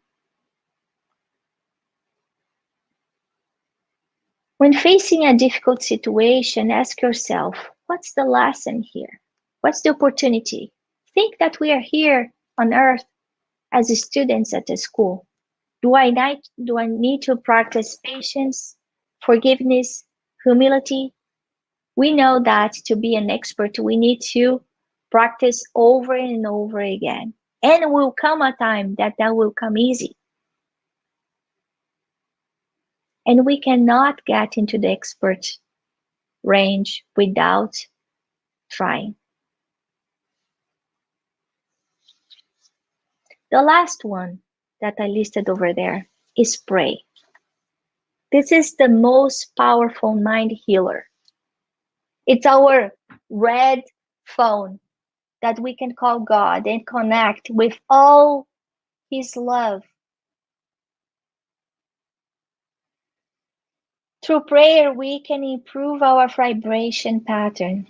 When facing a difficult situation, ask yourself, what's the lesson here? What's the opportunity? Think that we are here on earth as students at a school. Do I need to practice patience, forgiveness, humility? We know that to be an expert, we need to practice over and over again. And it will come a time that will come easy. And we cannot get into the expert range without trying. The last one that I listed over there is pray. This is the most powerful mind healer. It's our red phone that we can call God and connect with all His love. through prayer, we can improve our vibration pattern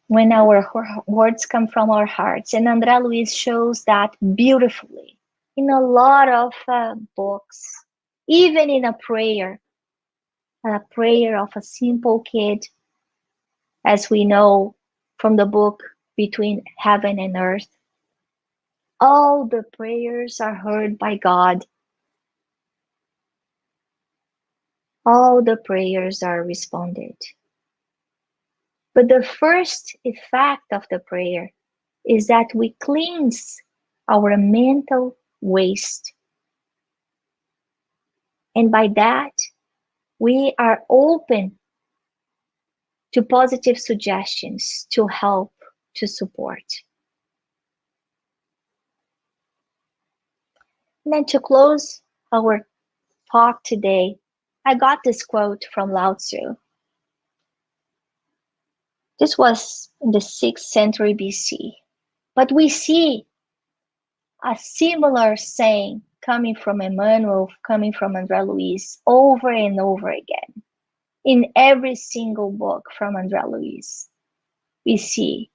when our words come from our hearts. And André Luiz shows that beautifully in a lot of books, even in a prayer of a simple kid, as we know from the book Between Heaven and Earth. All the prayers are heard by God. All the prayers are responded. But the first effect of the prayer is that we cleanse our mental waste. And by that, we are open to positive suggestions, to help, to support. And then to close our talk today, I got this quote from Lao Tzu. This was in the 6th century BC. But we see a similar saying coming from Emmanuel, coming from André Luiz, over and over again. In every single book from André Luiz, we see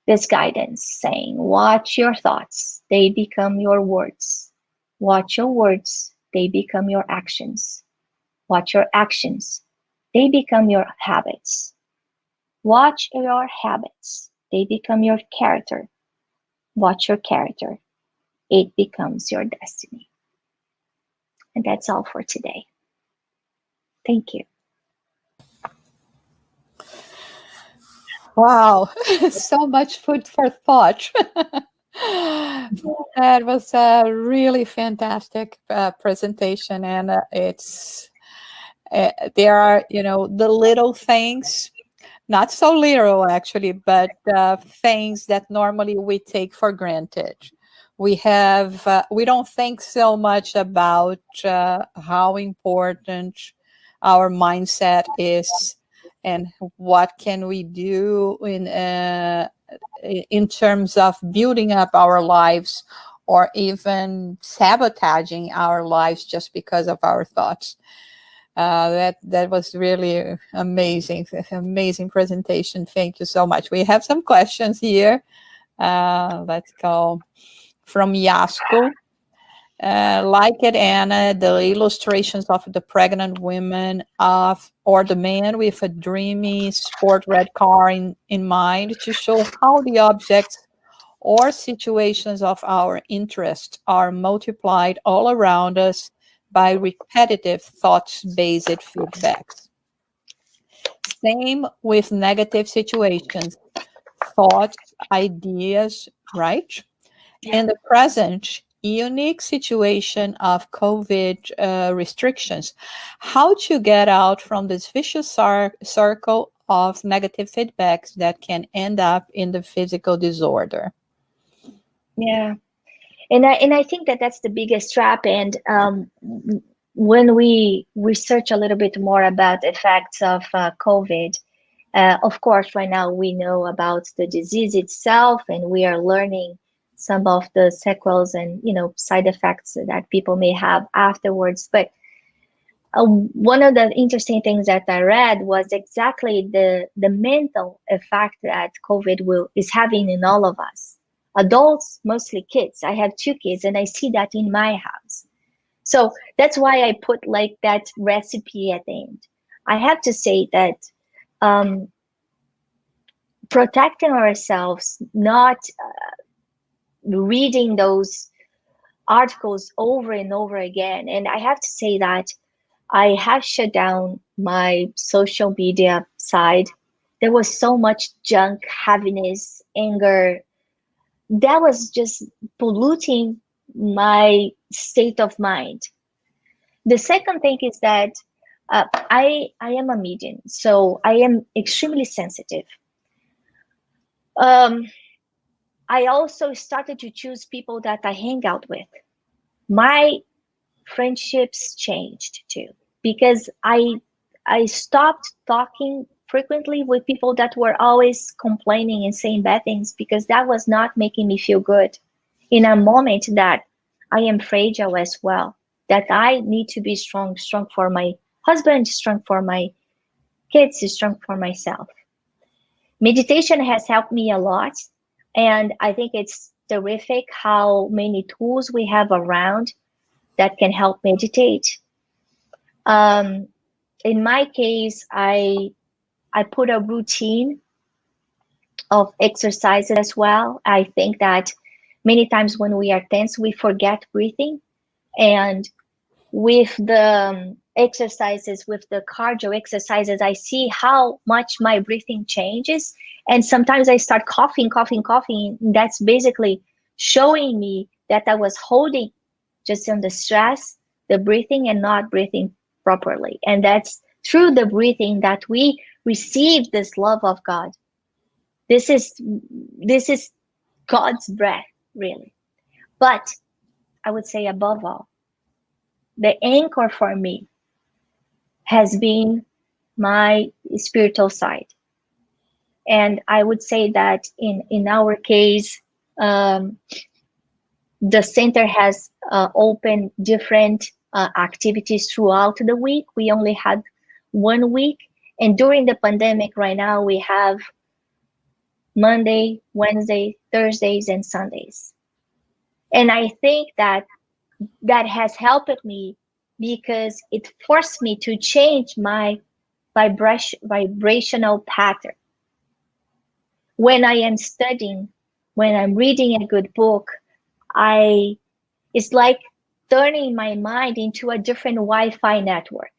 this guidance saying, watch your thoughts, they become your words. Watch your words, they become your actions. Watch your actions, they become your habits. Watch your habits, they become your character. Watch your character, it becomes your destiny. And that's all for today. Thank you. Wow, so much food for thought. That was a really fantastic presentation, and there are, the little things, not so literal actually, but things that normally we take for granted. We don't think so much about how important our mindset is, and what can we do in terms of building up our lives, or even sabotaging our lives just because of our thoughts. That was really amazing presentation. Thank you so much. We have some questions here. Let's go from Yasko. Like it, Anna, the illustrations of the pregnant women or the man with a dreamy sport red car in mind, to show how the objects or situations of our interest are multiplied all around us by repetitive thoughts-based feedbacks. Same with negative situations, thoughts, ideas, right? In the present unique situation of COVID restrictions, how to get out from this vicious circle of negative feedbacks that can end up in the physical disorder. Yeah, and I think that's the biggest trap. And when we research a little bit more about the effects of COVID, of course, right now we know about the disease itself, and we are learning some of the sequels and side effects that people may have afterwards. But one of the interesting things that I read was exactly the mental effect that COVID is having in all of us. Adults, mostly kids. I have 2 kids, and I see that in my house. So that's why I put like that recipe at the end. I have to say that protecting ourselves, not reading those articles over and over again. And I have to say that I have shut down my social media side. There was so much junk, heaviness, anger. That was just polluting my state of mind. The second thing is that I am a medium, so I am extremely sensitive. I also started to choose people that I hang out with. My friendships changed too, because I stopped talking frequently with people that were always complaining and saying bad things, because that was not making me feel good in a moment that I am fragile as well. that I need to be strong for my husband, strong for my kids, strong for myself. Meditation has helped me a lot, and I think it's terrific how many tools we have around that can help meditate. In my case, I put a routine of exercise as well. I think that many times when we are tense, we forget breathing. And with the exercises, with the cardio exercises, I see how much my breathing changes. And sometimes I start coughing. That's basically showing me that I was holding just on the stress, the breathing, and not breathing properly. And that's through the breathing that we receive this love of God. This is God's breath, really. But I would say above all, the anchor for me has been my spiritual side. And I would say that in our case, the center has opened different activities throughout the week. We only had 1 week. And during the pandemic right now, we have Monday, Wednesday, Thursdays, and Sundays. And I think that has helped me because it forced me to change my vibrational pattern. When I am studying, when I'm reading a good book, it's like turning my mind into a different Wi-Fi network.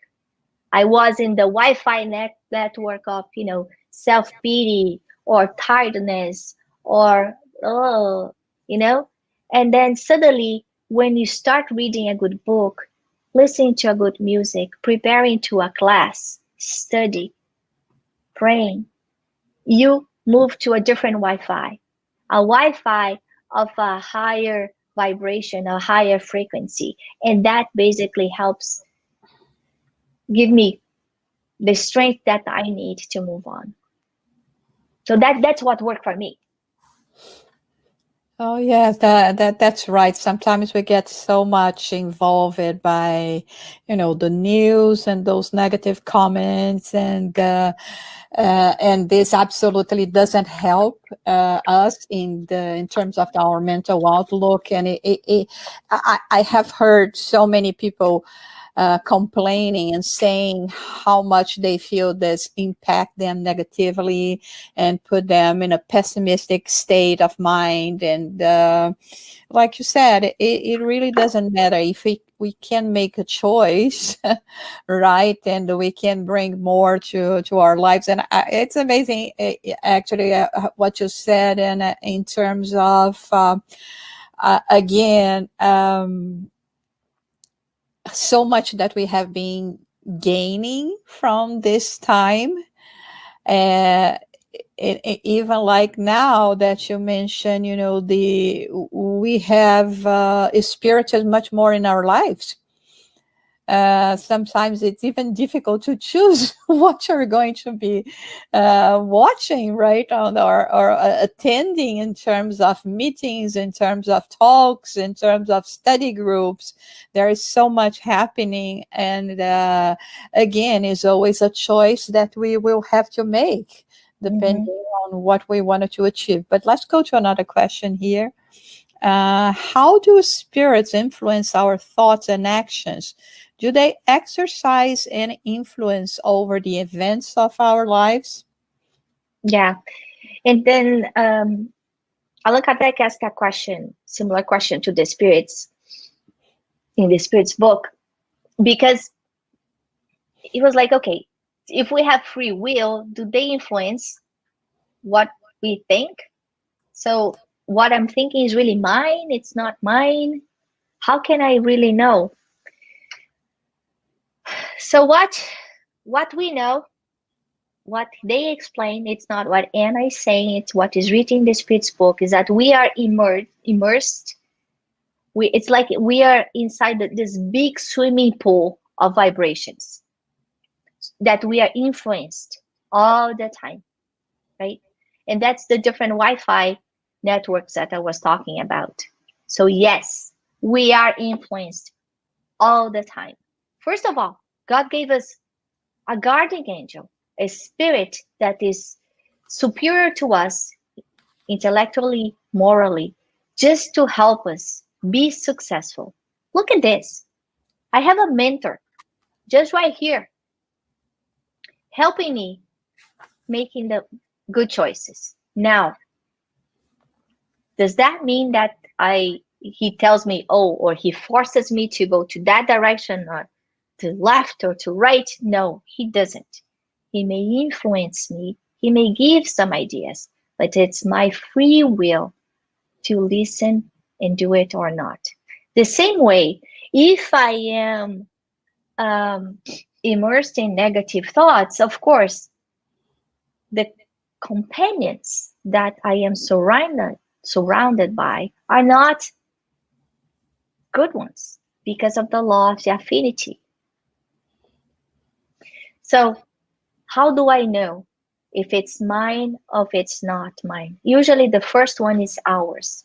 I was in the Wi-Fi network of, self-pity or tiredness or, and then suddenly when you start reading a good book, listening to a good music, preparing to a class, study, praying, you move to a different Wi-Fi, a Wi-Fi of a higher vibration, a higher frequency. And that basically helps give me the strength that I need to move on. So that's what worked for me. Oh yes, that's right. Sometimes we get so much involved by, the news and those negative comments, and this absolutely doesn't help us in terms of our mental outlook. And I have heard so many people complaining and saying how much they feel this impact them negatively and put them in a pessimistic state of mind. And like you said, it really doesn't matter if we can make a choice, right? And we can bring more to our lives. And it's amazing, actually, what you said, and in terms of, again, so much that we have been gaining from this time. Even like now that you mentioned, we have spirit much more in our lives. Sometimes it's even difficult to choose what you're going to be watching, right, on or attending, in terms of meetings, in terms of talks, in terms of study groups. There is so much happening, and again, it's always a choice that we will have to make depending on what we wanted to achieve. But let's go to another question here. How do spirits influence our thoughts and actions? Do they exercise any influence over the events of our lives? Yeah. And then Allan Kardec asked that question, similar question to the spirits in the spirits book, because it was like, okay, if we have free will, do they influence what we think? So what I'm thinking is really mine, it's not mine. How can I really know? So what we know, what they explain, it's not what Anna is saying, it's what is written in the Spirit's book, is that we are immersed. It's like we are inside this big swimming pool of vibrations that we are influenced all the time, right? And that's the different Wi-Fi networks that I was talking about. So yes, we are influenced all the time. First of all, God gave us a guardian angel, a spirit that is superior to us intellectually, morally, just to help us be successful. Look at this. I have a mentor just right here helping me making the good choices. Now, does that mean that he tells me, oh, or he forces me to go to that direction or to left or to right? No, he doesn't. He may influence me. He may give some ideas, but it's my free will to listen and do it or not. The same way, if I am immersed in negative thoughts, of course, the companions that I am surrounded by are not good ones because of the law of the affinity. So how do I know if it's mine or if it's not mine? Usually the first one is ours.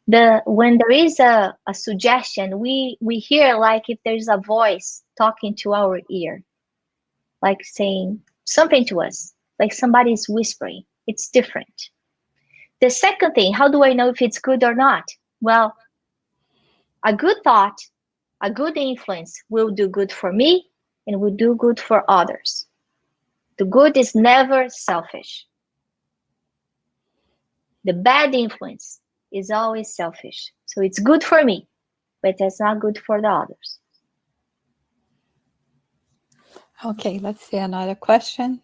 When there is a suggestion, we hear like if there's a voice talking to our ear, like saying something to us, like somebody's whispering. It's different. The second thing, how do I know if it's good or not? Well, a good thought, a good influence will do good for me and will do good for others. The good is never selfish. The bad influence is always selfish. So it's good for me, but it's not good for the others. Okay, let's see another question.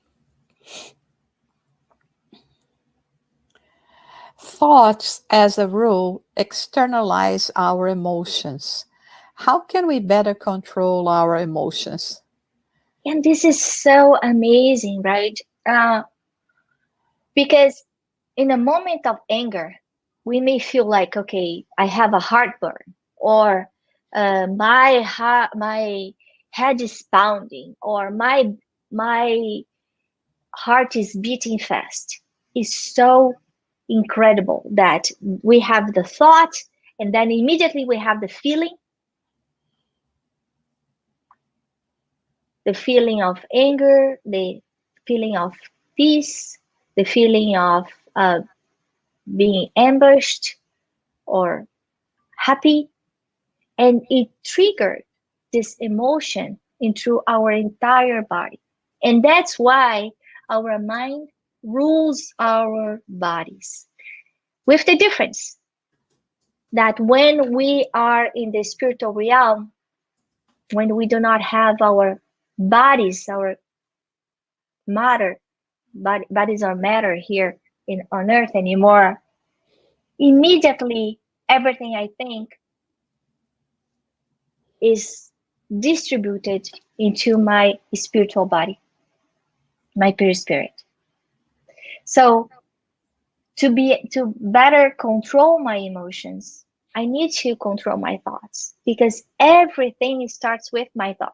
Thoughts, as a rule, externalize our emotions. How can we better control our emotions? And this is so amazing, right? Because in a moment of anger, we may feel like, okay, I have a heartburn, or my head is pounding, or my heart is beating fast. It's so incredible that we have the thought and then immediately we have the feeling of anger, the feeling of peace, the feeling of being ambushed or happy, and it triggered this emotion into our entire body. And that's why our mind rules our bodies, with the difference that when we are in the spiritual realm, when we do not have our bodies, our matter, bodies are matter here on earth anymore, immediately everything I think is distributed into my spiritual body, my perispirit. So to better control my emotions, I need to control my thoughts, because everything starts with my thought.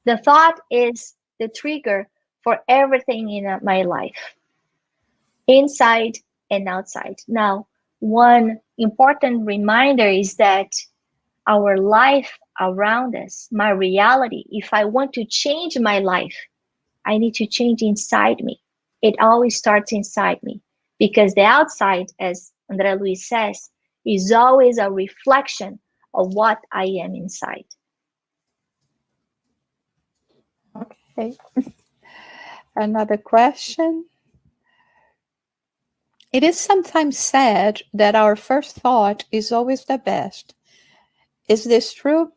The thought is the trigger for everything in my life, inside and outside. Now, one important reminder is that our life around us, my reality, if I want to change my life, I need to change inside me. It always starts inside me, because the outside, as André Luiz says, is always a reflection of what I am inside. Okay. Another question. It is sometimes said that our first thought is always the best. Is this true?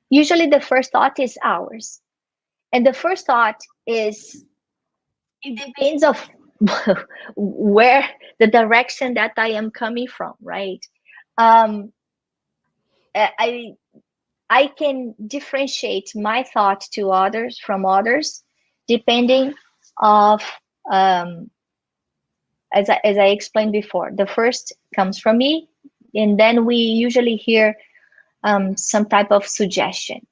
Usually the first thought is ours. And the first thought is, it depends of where the direction that I am coming from, right? I can differentiate my thought to others from others depending of as I explained before. The first comes from me, and then we usually hear some type of suggestion.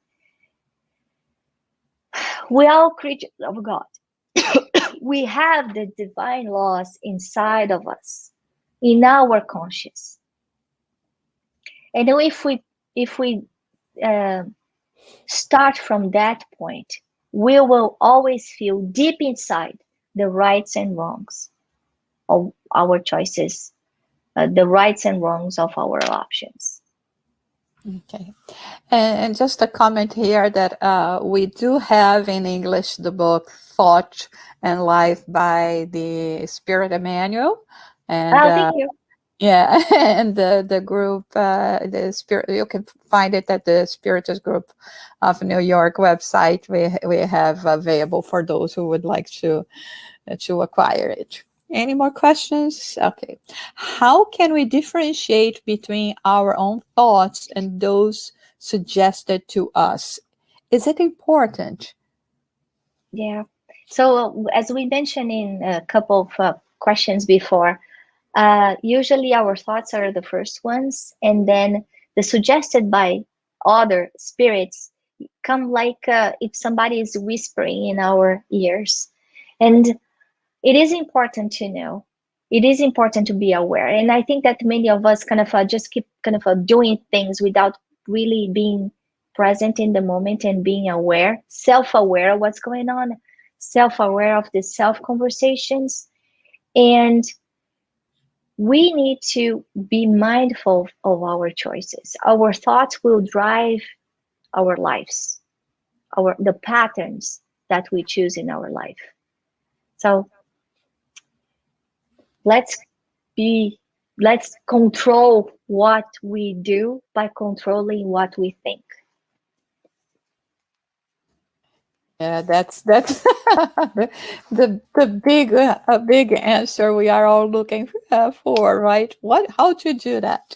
We all creatures of God. We have the divine laws inside of us, in our conscious. And if we if we start from that point, we will always feel deep inside the rights and wrongs of our choices, the rights and wrongs of our options. Okay. And just a comment here that we do have in English the book Thought and Life by the Spirit Emmanuel. And Thank you. yeah, and the group, the Spirit, you can find it at the Spiritist Group of New York website. We have available for those who would like to acquire it. Any more questions? Okay. How can we differentiate between our own thoughts and those suggested to us? Is it important? Yeah. So as we mentioned in a couple of questions before, usually our thoughts are the first ones, and then the suggested by other spirits come like if somebody is whispering in our ears. And it is important to know. It is important to be aware. And I think that many of us kind of just keep kind of doing things without really being present in the moment and being aware, self-aware of what's going on, self-aware of the self-conversations. And we need to be mindful of our choices. Our thoughts will drive our lives, the patterns that we choose in our life. So let's control what we do by controlling what we think. Yeah, that's the big big answer we are all looking for, right? How to do that?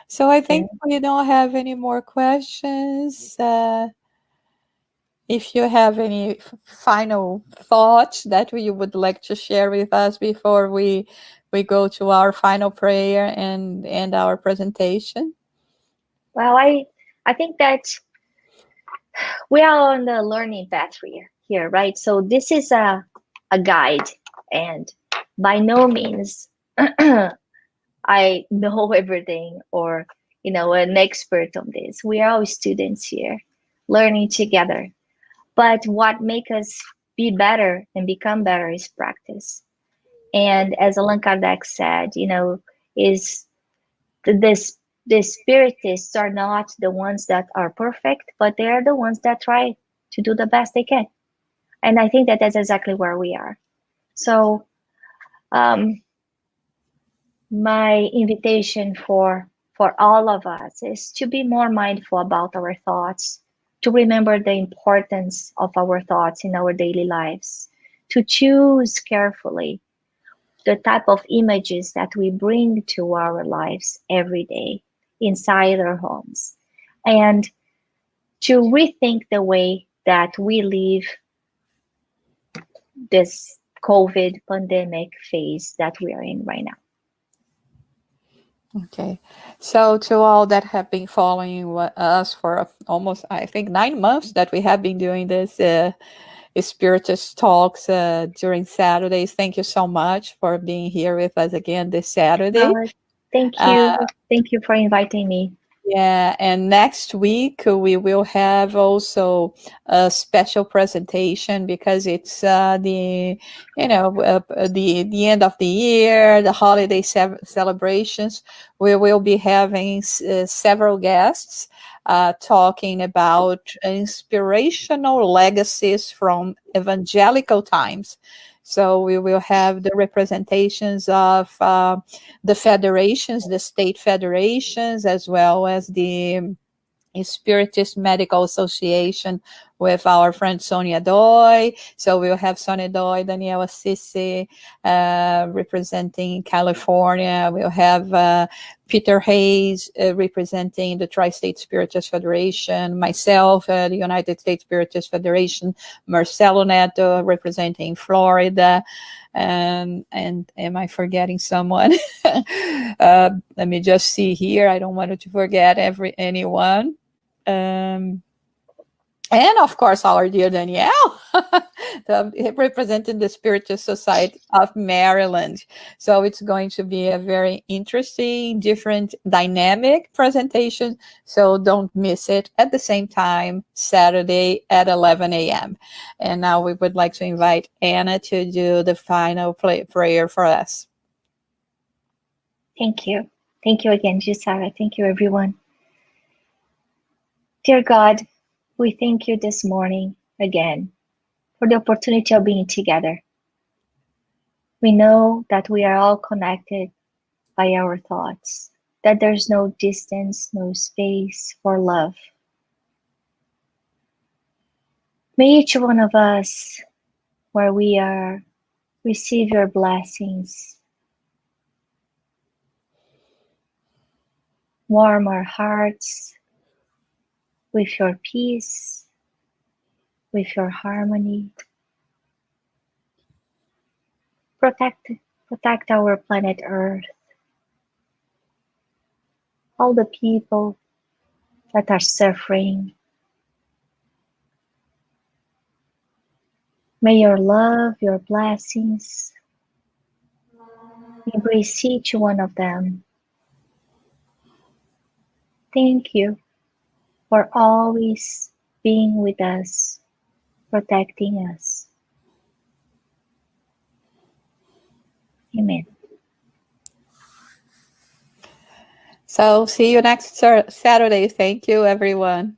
So I think we don't have any more questions. If you have any final thoughts that you would like to share with us before we go to our final prayer and end our presentation. Well, I think that we are on the learning path here, right? So this is a guide, and by no means I know everything or an expert on this. We are all students here, learning together. But what makes us be better and become better is practice. And as Allan Kardec said, is this the spiritists are not the ones that are perfect, but they are the ones that try to do the best they can. And I think that that's exactly where we are. So my invitation for all of us is to be more mindful about our thoughts, to remember the importance of our thoughts in our daily lives, to choose carefully the type of images that we bring to our lives every day inside our homes, and to rethink the way that we live this COVID pandemic phase that we are in right now. Okay, so to all that have been following us for almost, I think, 9 months that we have been doing this Spiritist talks during Saturdays, thank you so much for being here with us again this Saturday. Thank you. Thank you for inviting me. Yeah, and next week we will have also a special presentation because it's the the end of the year, the holiday celebrations. We will be having several guests talking about inspirational legacies from evangelical times. So we will have the representations of the federations, the state federations, as well as the Spiritist Medical Association with our friend Sonia Doi. So we'll have Sonia Doi, Daniela Sissi representing California. We'll have Peter Hayes representing the Tri-State Spiritist Federation, myself, the United States Spiritist Federation, Marcelo Neto representing Florida. And am I forgetting someone? Let me just see here. I don't want to forget anyone. And of course, our dear Danielle. representing the Spiritist Society of Maryland. So it's going to be a very interesting, different, dynamic presentation. So don't miss it at the same time, Saturday at 11 a.m. And now we would like to invite Anna to do the final prayer for us. Thank you. Thank you again, Gisara. Thank you, everyone. Dear God, we thank you this morning again for the opportunity of being together. We know that we are all connected by our thoughts, that there's no distance, no space for love. May each one of us, where we are, receive your blessings. Warm our hearts with your peace, with your harmony. Protect our planet Earth, all the people that are suffering. May your love, your blessings embrace each one of them. Thank you for always being with us, protecting us. Amen. So see you next Saturday. Thank you, everyone.